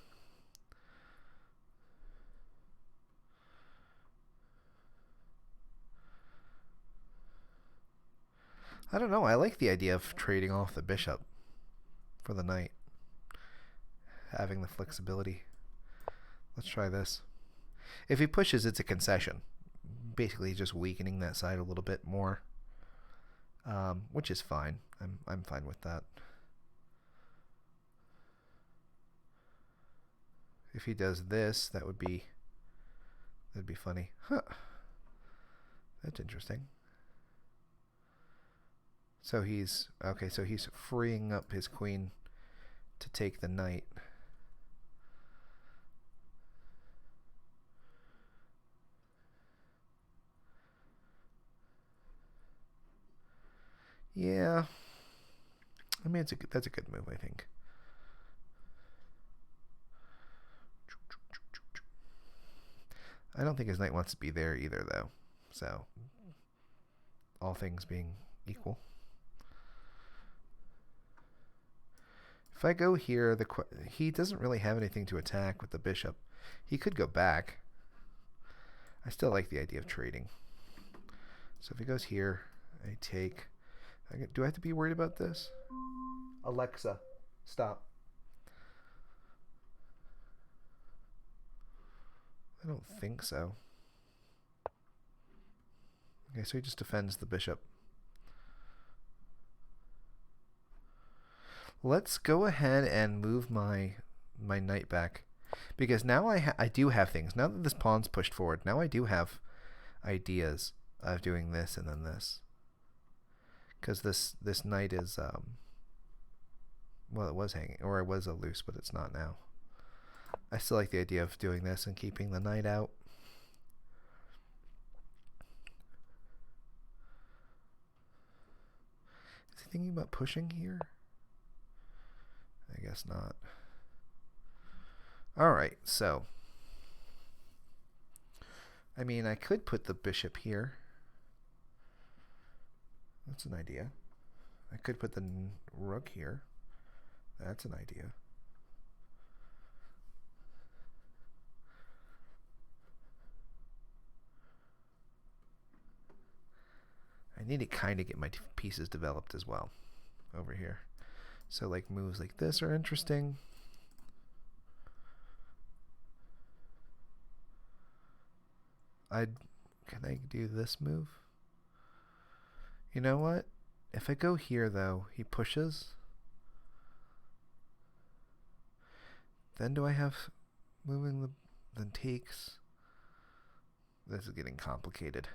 I don't know. I like the idea of trading off the bishop for the knight. Having the flexibility. Let's try this. If he pushes, it's a concession. Basically just weakening that side a little bit more. Which is fine. I'm fine with that. If he does this, that'd be funny. Huh. That's interesting. So he's okay, so he's freeing up his queen to take the knight. Yeah. I mean, that's a good move, I think. I don't think his knight wants to be there either, though. So, all things being equal. If I go here, he doesn't really have anything to attack with the bishop. He could go back. I still like the idea of trading. So if he goes here, I take... Do I have to be worried about this? Alexa, stop. I don't think so. Okay, so he just defends the bishop. Let's go ahead and move my knight back, because now I do have things. Now that this pawn's pushed forward, now I do have ideas of doing this and then this. Because this knight is well, it was hanging, or it was a loose, but it's not now. I still like the idea of doing this and keeping the knight out. Is he thinking about pushing here? I guess not. Alright, so I mean, I could put the bishop here. That's an idea. I could put the rook here. That's an idea. I need to kind of get my pieces developed as well over here. So like moves like this are interesting. Can I do this move? You know what? If I go here though, he pushes. Then do I have moving then takes? This is getting complicated.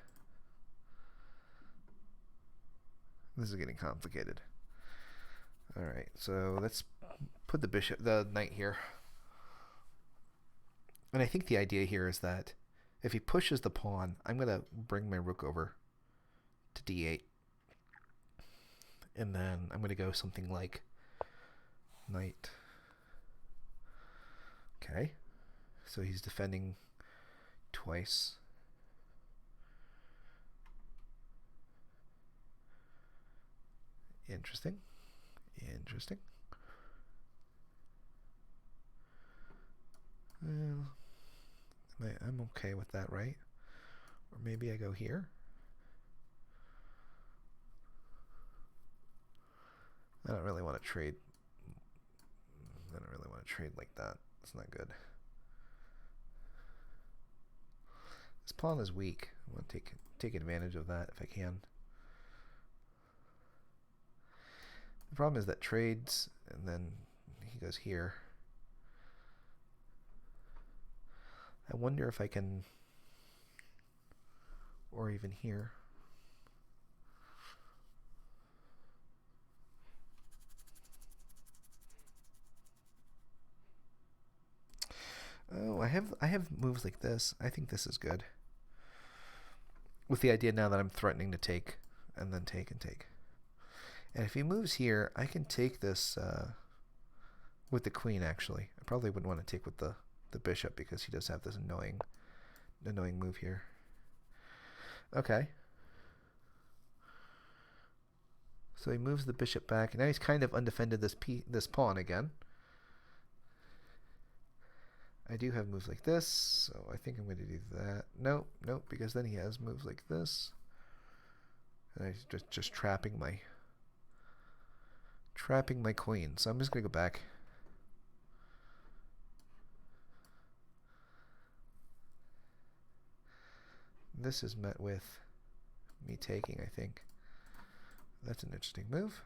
This is getting complicated. Alright, so let's put the knight here. And I think the idea here is that if he pushes the pawn, I'm going to bring my rook over to d8. And then I'm going to go something like knight. Okay. So he's defending twice. Interesting. Interesting. Well, I'm okay with that, right? Or maybe I go here. I don't really want to trade. I don't really want to trade like that. It's not good. This pawn is weak. I want to take advantage of that if I can. The problem is that trades, and then he goes here. I wonder if I can, or even here. Oh, I have moves like this. I think this is good. With the idea now that I'm threatening to take, and then take and take. And if he moves here, I can take this with the queen, actually. I probably wouldn't want to take with the bishop because he does have this annoying move here. Okay. So he moves the bishop back, and now he's kind of undefended this pawn again. I do have moves like this, so I think I'm going to do that. Nope, because then he has moves like this. And I'm just trapping my queen. So I'm just going to go back. This is met with me taking, I think. That's an interesting move.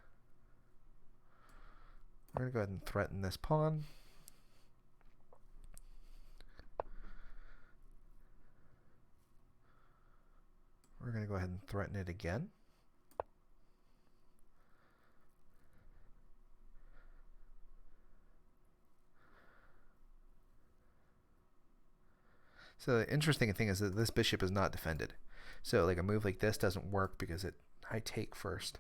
We're going to go ahead and threaten this pawn. We're going to go ahead and threaten it again. So the interesting thing is that this bishop is not defended. So like a move like this doesn't work because I take first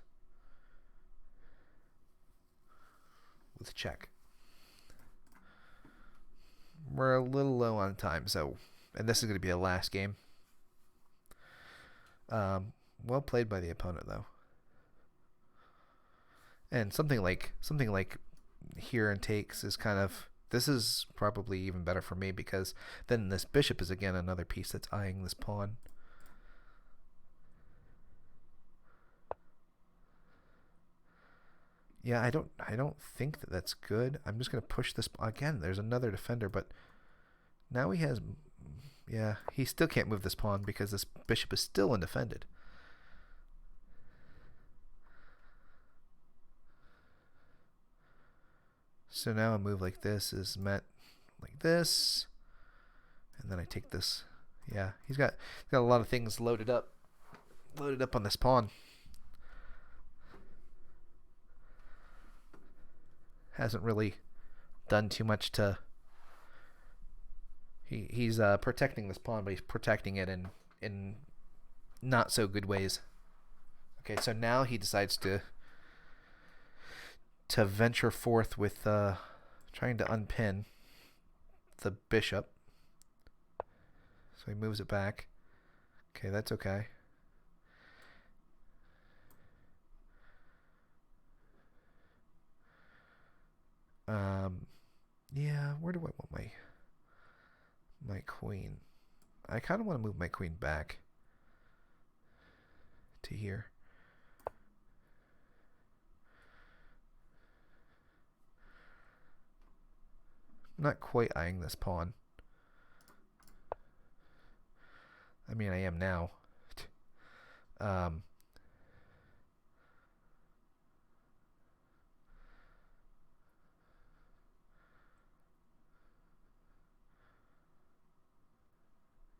with check. We're a little low on time, so, and this is going to be a last game. Well played by the opponent, though. And something like here and takes is kind of, this is probably even better for me because then this bishop is again another piece that's eyeing this pawn. Yeah, I don't think that that's good. I'm just going to push this again. There's another defender, but now he has, yeah, he still can't move this pawn because this bishop is still undefended. So now a move like this is met like this, and then I take this. Yeah, he's got a lot of things loaded up on this pawn. Hasn't really done too much to. He's protecting this pawn, but he's protecting it in not so good ways. Okay, so now he decides to venture forth with trying to unpin the bishop. So he moves it back. Okay, that's okay. Yeah, where do I want my queen? I kind of want to move my queen back to here. I'm not quite eyeing this pawn. I mean, I am now.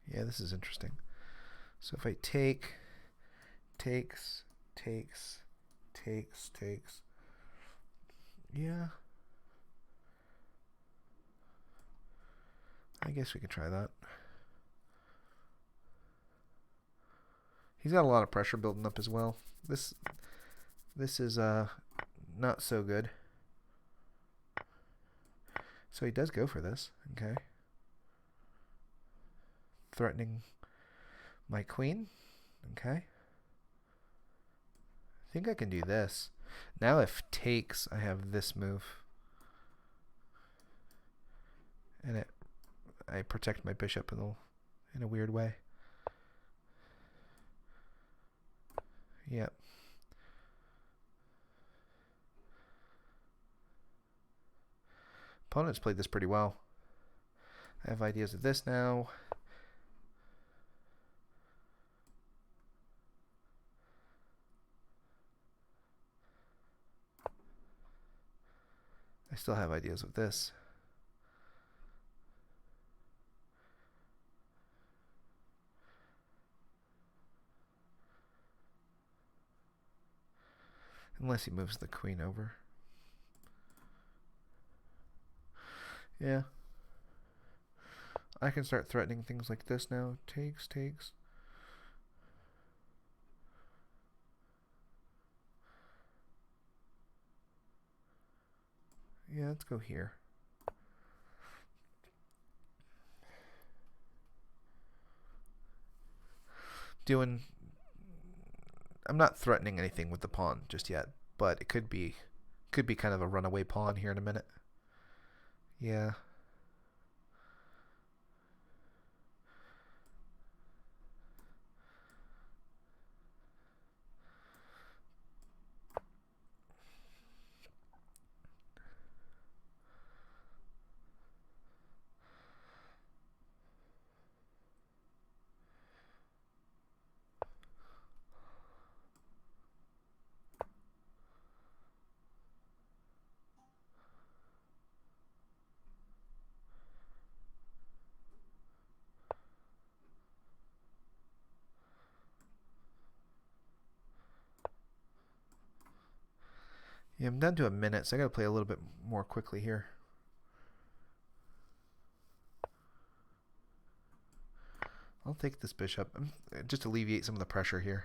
Yeah, this is interesting. So if I take, takes, yeah. I guess we could try that. He's got a lot of pressure building up as well. This is not so good. So he does go for this. Okay. Threatening my queen. Okay. I think I can do this. Now if takes, I have this move. And I protect my bishop in a weird way. Yep. Opponent's played this pretty well. I have ideas of this now. still have ideas with this. Unless he moves the queen over. Yeah. I can start threatening things like this now. Takes, takes. Yeah, let's go here. I'm not threatening anything with the pawn just yet, but it could be kind of a runaway pawn here in a minute. Yeah. Yeah, I'm down to a minute, so I gotta play a little bit more quickly here. I'll take this bishop, just to alleviate some of the pressure here.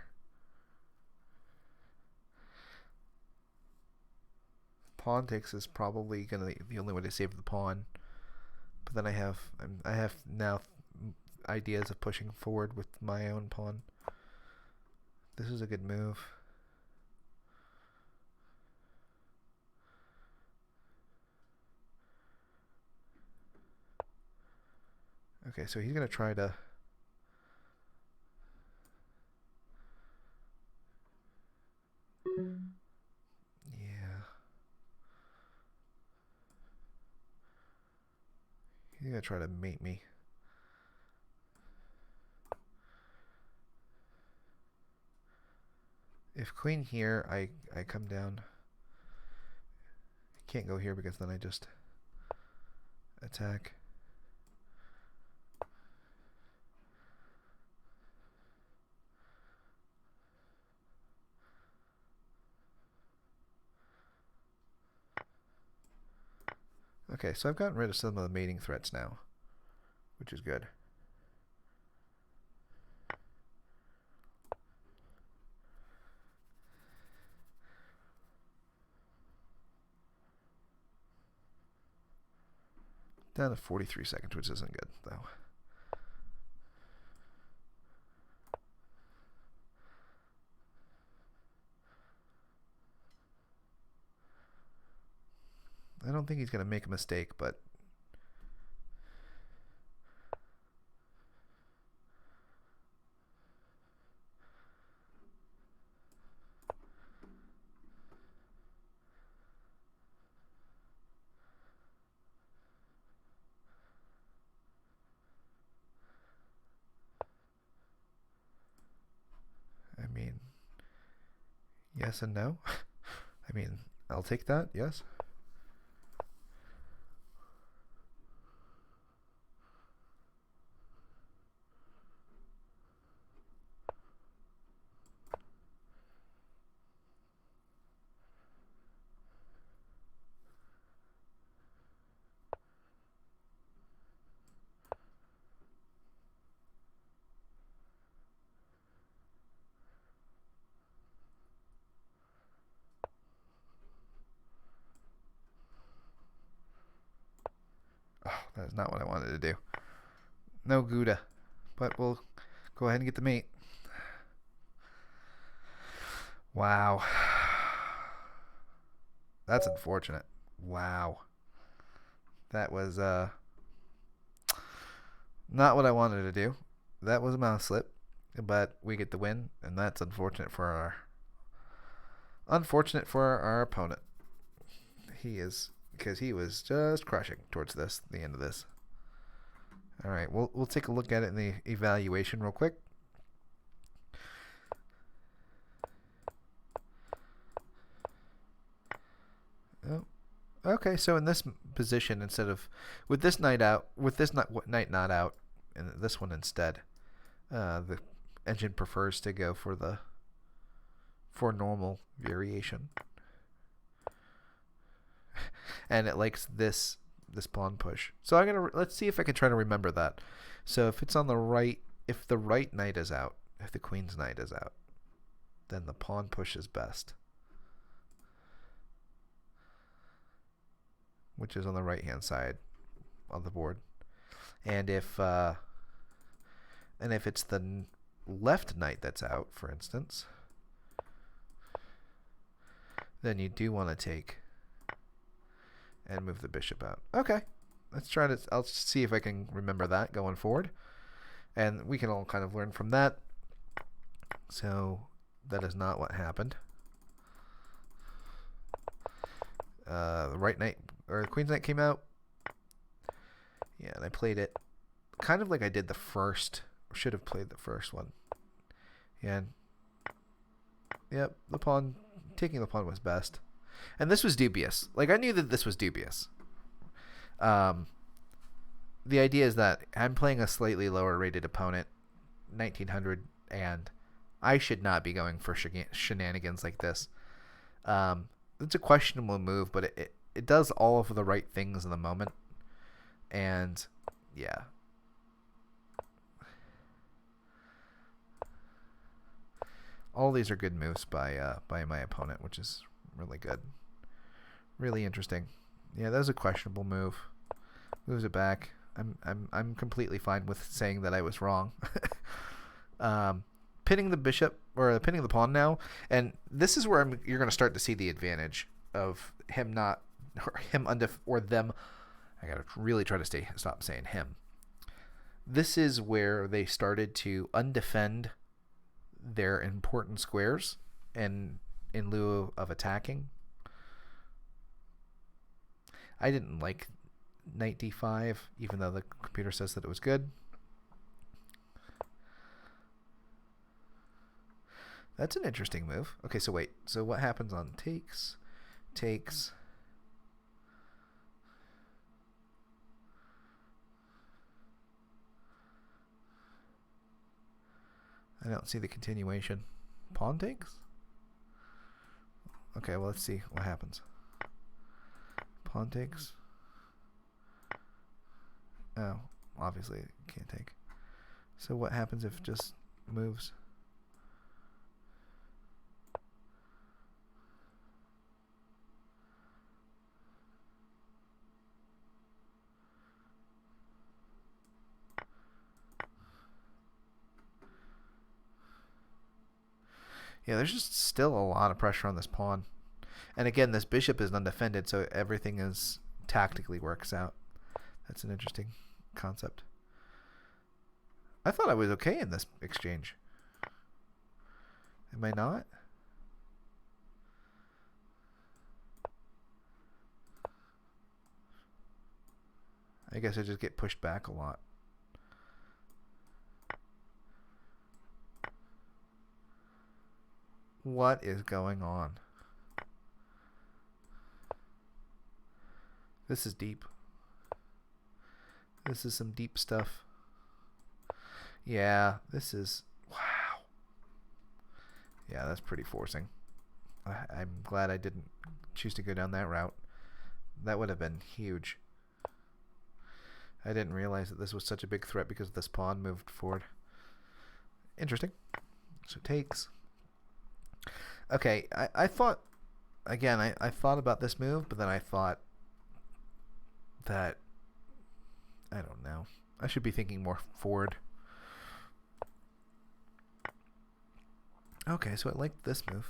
Pawn takes is probably gonna be the only way to save the pawn. But then I have now ideas of pushing forward with my own pawn. This is a good move. Okay, so he's gonna try to. Yeah. He's gonna try to mate me. If queen here, I come down. Can't go here because then I just attack. Okay, so I've gotten rid of some of the mating threats now, which is good. Down to 43 seconds, which isn't good, though. I don't think he's going to make a mistake, but I mean, yes and no. I mean, I'll take that, yes. Oh, that is not what I wanted to do. No Gouda, but we'll go ahead and get the mate. Wow. That's unfortunate. Wow. That was not what I wanted to do. That was a mouse slip, but we get the win, and that's unfortunate for our opponent. He is, because he was just crushing towards the end of this. All right, we'll take a look at it in the evaluation real quick. Oh, Okay, so in this position, instead of with this knight out, with this knight not out, and this one instead, the engine prefers to go for the normal variation, and it likes this pawn push. So let's see if I can try to remember that. So if it's on the right, if the right knight is out, if the queen's knight is out, then the pawn push is best, which is on the right hand side of the board. And if it's the left knight that's out, for instance, then you do want to take and move the bishop out. Okay, I'll see if I can remember that going forward, and we can all kind of learn from that. So that is not what happened. The right knight, or the queen's knight, came out. Yeah, and I played it kind of like I did the first, or should have played the first one. And yep, taking the pawn was best. And this was dubious. Like, I knew that this was dubious. The idea is that I'm playing a slightly lower rated opponent, 1900, and I should not be going for shenanigans like this. It's a questionable move, but it does all of the right things in the moment. And yeah. All these are good moves by my opponent, which is really good. Really interesting. Yeah, that was a questionable move. Moves it back. I'm completely fine with saying that I was wrong. Pinning the bishop, or pinning the pawn now, and this is where you're going to start to see the advantage of him not, or him or them. I got to really try to stop saying him. This is where they started to undefend their important squares, and in lieu of attacking. I didn't like knight d5, even though the computer says that it was good. That's an interesting move. Okay, so wait. So what happens on takes? Takes. I don't see the continuation. Pawn takes? Okay, well, let's see what happens. Pawn takes. Oh, obviously it can't take. So what happens if it just moves? Yeah, there's just still a lot of pressure on this pawn. And again, this bishop is undefended, so everything is tactically works out. That's an interesting concept. I thought I was okay in this exchange. Am I not? I guess I just get pushed back a lot. What is going on? This is deep. This is some deep stuff. Yeah, this is... Wow. Yeah, that's pretty forcing. I'm glad I didn't choose to go down that route. That would have been huge. I didn't realize that this was such a big threat because this pawn moved forward. Interesting. So takes. Okay, I thought... Again, I thought about this move, but then I thought that... I don't know. I should be thinking more forward. Okay, so I like this move.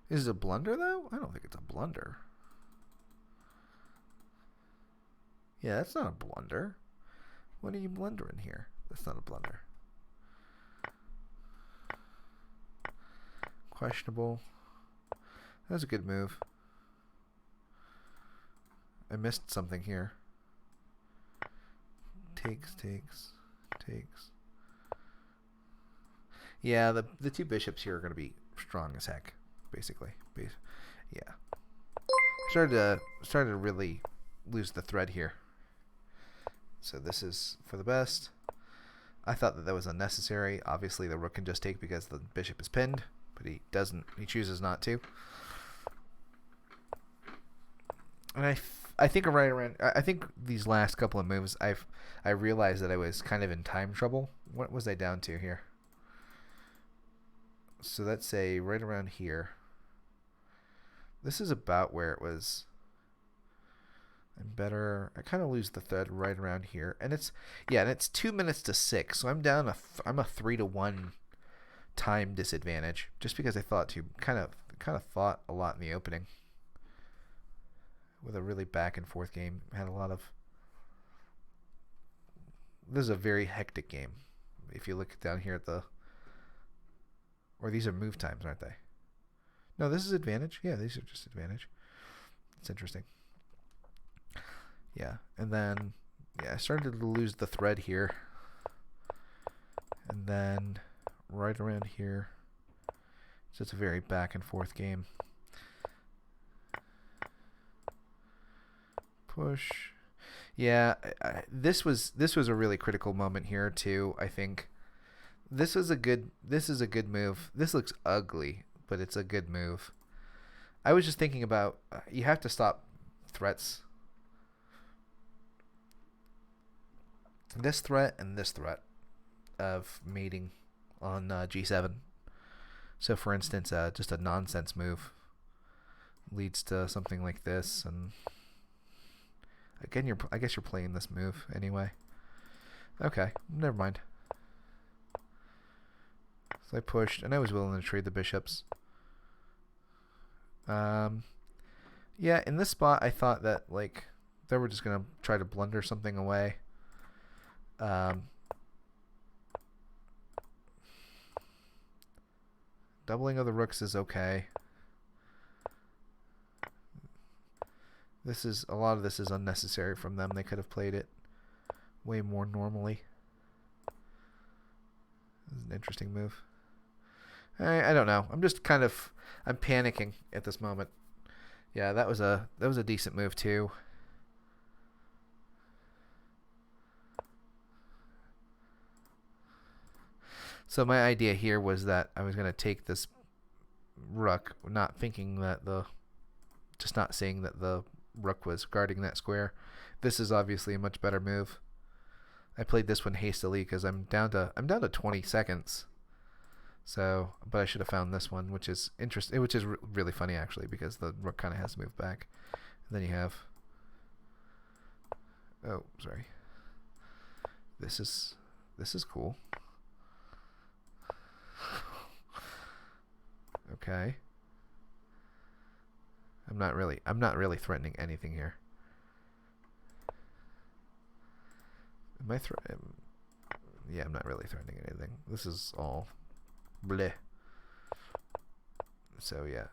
Is it a blunder, though? I don't think it's a blunder. Yeah, that's not a blunder. What are you blundering here? That's not a blunder. Questionable. That was a good move. I missed something here. Takes, takes, takes. Yeah, the two bishops here are going to be strong as heck, basically. Yeah. Started to really lose the thread here. So this is for the best. I thought that was unnecessary. Obviously, the rook can just take because the bishop is pinned, but he doesn't. He chooses not to. And I think right around. I think these last couple of moves, I realized that I was kind of in time trouble. What was I down to here? So let's say right around here. This is about where it was. I'm better. I kind of lose the thread right around here, and it's 2 minutes to 6. So I'm down. I'm a 3-1 time disadvantage just because I thought to kind of thought a lot in the opening. With a really back and forth game, had a lot of. This is a very hectic game. If you look down here at the. Or these are move times, aren't they? No, this is advantage. Yeah, these are just advantage. It's interesting. Yeah, and then I started to lose the thread here. And then right around here, it's just a very back and forth game. Push. Yeah, this was a really critical moment here too. I think this is a good move. This looks ugly, but it's a good move. I was just thinking about you have to stop threats. This threat and this threat of mating on G7. So for instance, just a nonsense move leads to something like this, and again, I guess you're playing this move anyway. Okay, never mind. So I pushed, and I was willing to trade the bishops. Yeah, in this spot, I thought that like they were just gonna try to blunder something away. Doubling of the rooks is okay. A lot of this is unnecessary from them. They could have played it way more normally. This is an interesting move. I don't know. I'm just I'm panicking at this moment. Yeah, that was a decent move too. So my idea here was that I was going to take this rook, not thinking that just not seeing that the rook was guarding that square. This is obviously a much better move. I played this one hastily because I'm down to 20 seconds. So, but I should have found this one, which is interesting, which is really funny actually, because the rook kind of has to move back. And then you have. Oh, sorry. This is cool. Okay. I'm not really threatening anything here. Am I yeah, I'm not really threatening anything. This is all bleh. So yeah,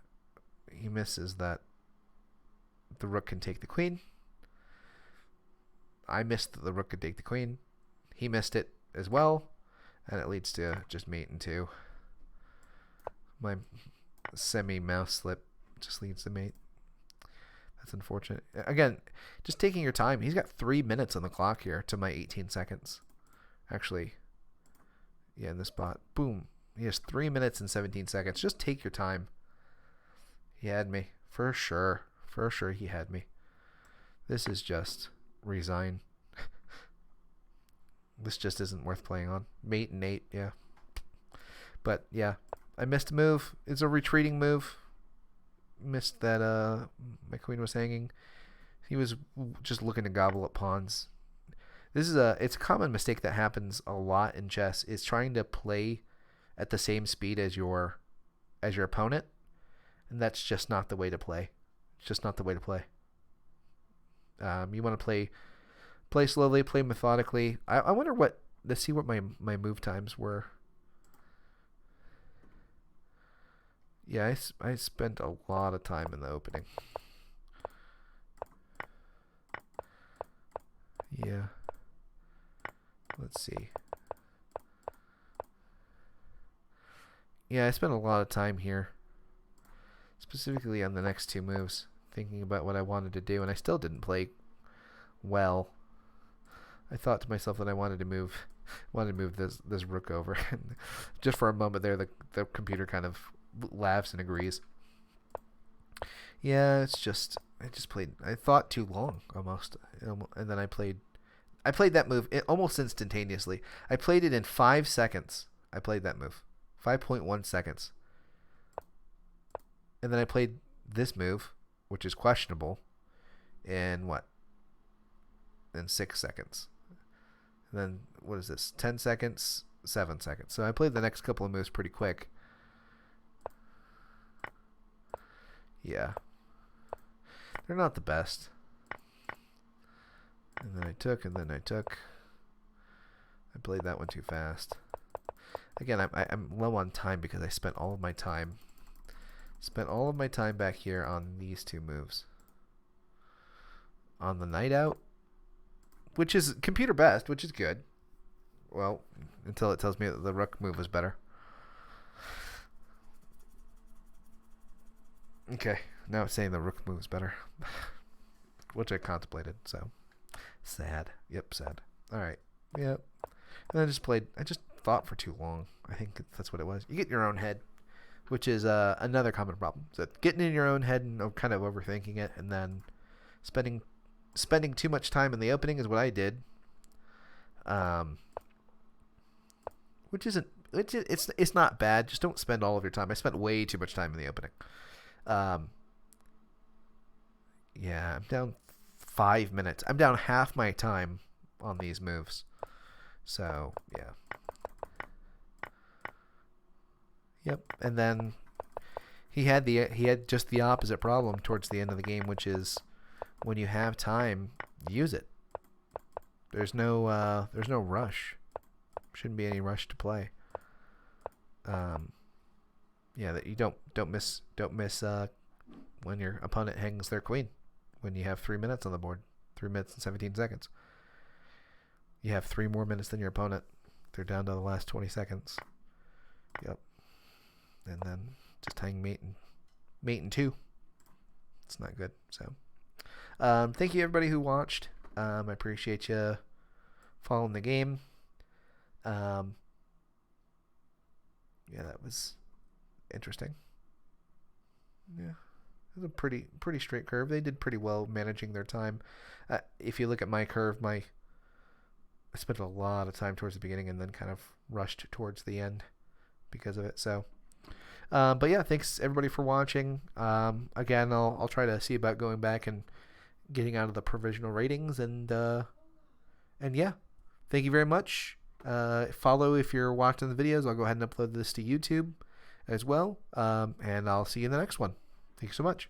he misses that. The rook can take the queen. I missed that the rook could take the queen. He missed it as well, and it leads to just mate in 2. My semi-mouse slip just leads to mate. That's unfortunate. Again, just taking your time. He's got 3 minutes on the clock here to my 18 seconds. Actually, yeah, in this spot. Boom. He has 3 minutes and 17 seconds. Just take your time. He had me. For sure. For sure he had me. This is just resign. This just isn't worth playing on. Mate and 8, yeah. But, yeah. I missed a move. It's a retreating move. Missed that my queen was hanging. He was just looking to gobble up pawns. It's a common mistake that happens a lot in chess, is trying to play at the same speed as your opponent, and that's just not the way to play. It's just not the way to play. You want to play slowly, play methodically. I wonder let's see what my move times were. Yeah, I spent a lot of time in the opening. Yeah. Let's see. Yeah, I spent a lot of time here, specifically on the next two moves, thinking about what I wanted to do, and I still didn't play well. I thought to myself that I wanted to move this rook over. Just for a moment there, the computer kind of laughs and agrees. Yeah, it's just I just played. I thought too long almost, and then I played that move almost instantaneously. I played it in 5 seconds. I played that move, 5.1 seconds, and then I played this move, which is questionable, in what? In 6 seconds. And then what is this? 10 seconds, 7 seconds. So I played the next couple of moves pretty quick. Yeah. They're not the best. And then I took, and then I took. I played that one too fast. Again, I'm low on time because I spent all of my time back here on these two moves. On the Knight Out, which is computer best, which is good. Well, until it tells me that the rook move was better. Okay, now it's saying the rook move is better, which I contemplated. So sad. Yep, sad. All right. Yep. And I just thought for too long. I think that's what it was. You get in your own head, which is another common problem. So getting in your own head and kind of overthinking it, and then spending too much time in the opening is what I did. It's not bad. Just don't spend all of your time. I spent way too much time in the opening. Yeah, I'm down 5 minutes. I'm down half my time on these moves. So yeah. Yep. And then he had just the opposite problem towards the end of the game, which is when you have time, use it. There's no rush. Shouldn't be any rush to play. Yeah, that you don't miss when your opponent hangs their queen when you have 3 minutes on the board, 3 minutes and 17 seconds. You have 3 more minutes than your opponent. They're down to the last 20 seconds. Yep. And then just hang mate and 2. It's not good. So, thank you everybody who watched. I appreciate you following the game. Yeah, that was interesting. Yeah, it was a pretty straight curve. They did pretty well managing their time. If you look at my curve, I spent a lot of time towards the beginning and then kind of rushed towards the end because of it. So, but yeah, thanks everybody for watching. Again, I'll try to see about going back and getting out of the provisional ratings, and yeah, thank you very much. Follow if you're watching the videos. I'll go ahead and upload this to YouTube as well. And I'll see you in the next one. Thank you so much.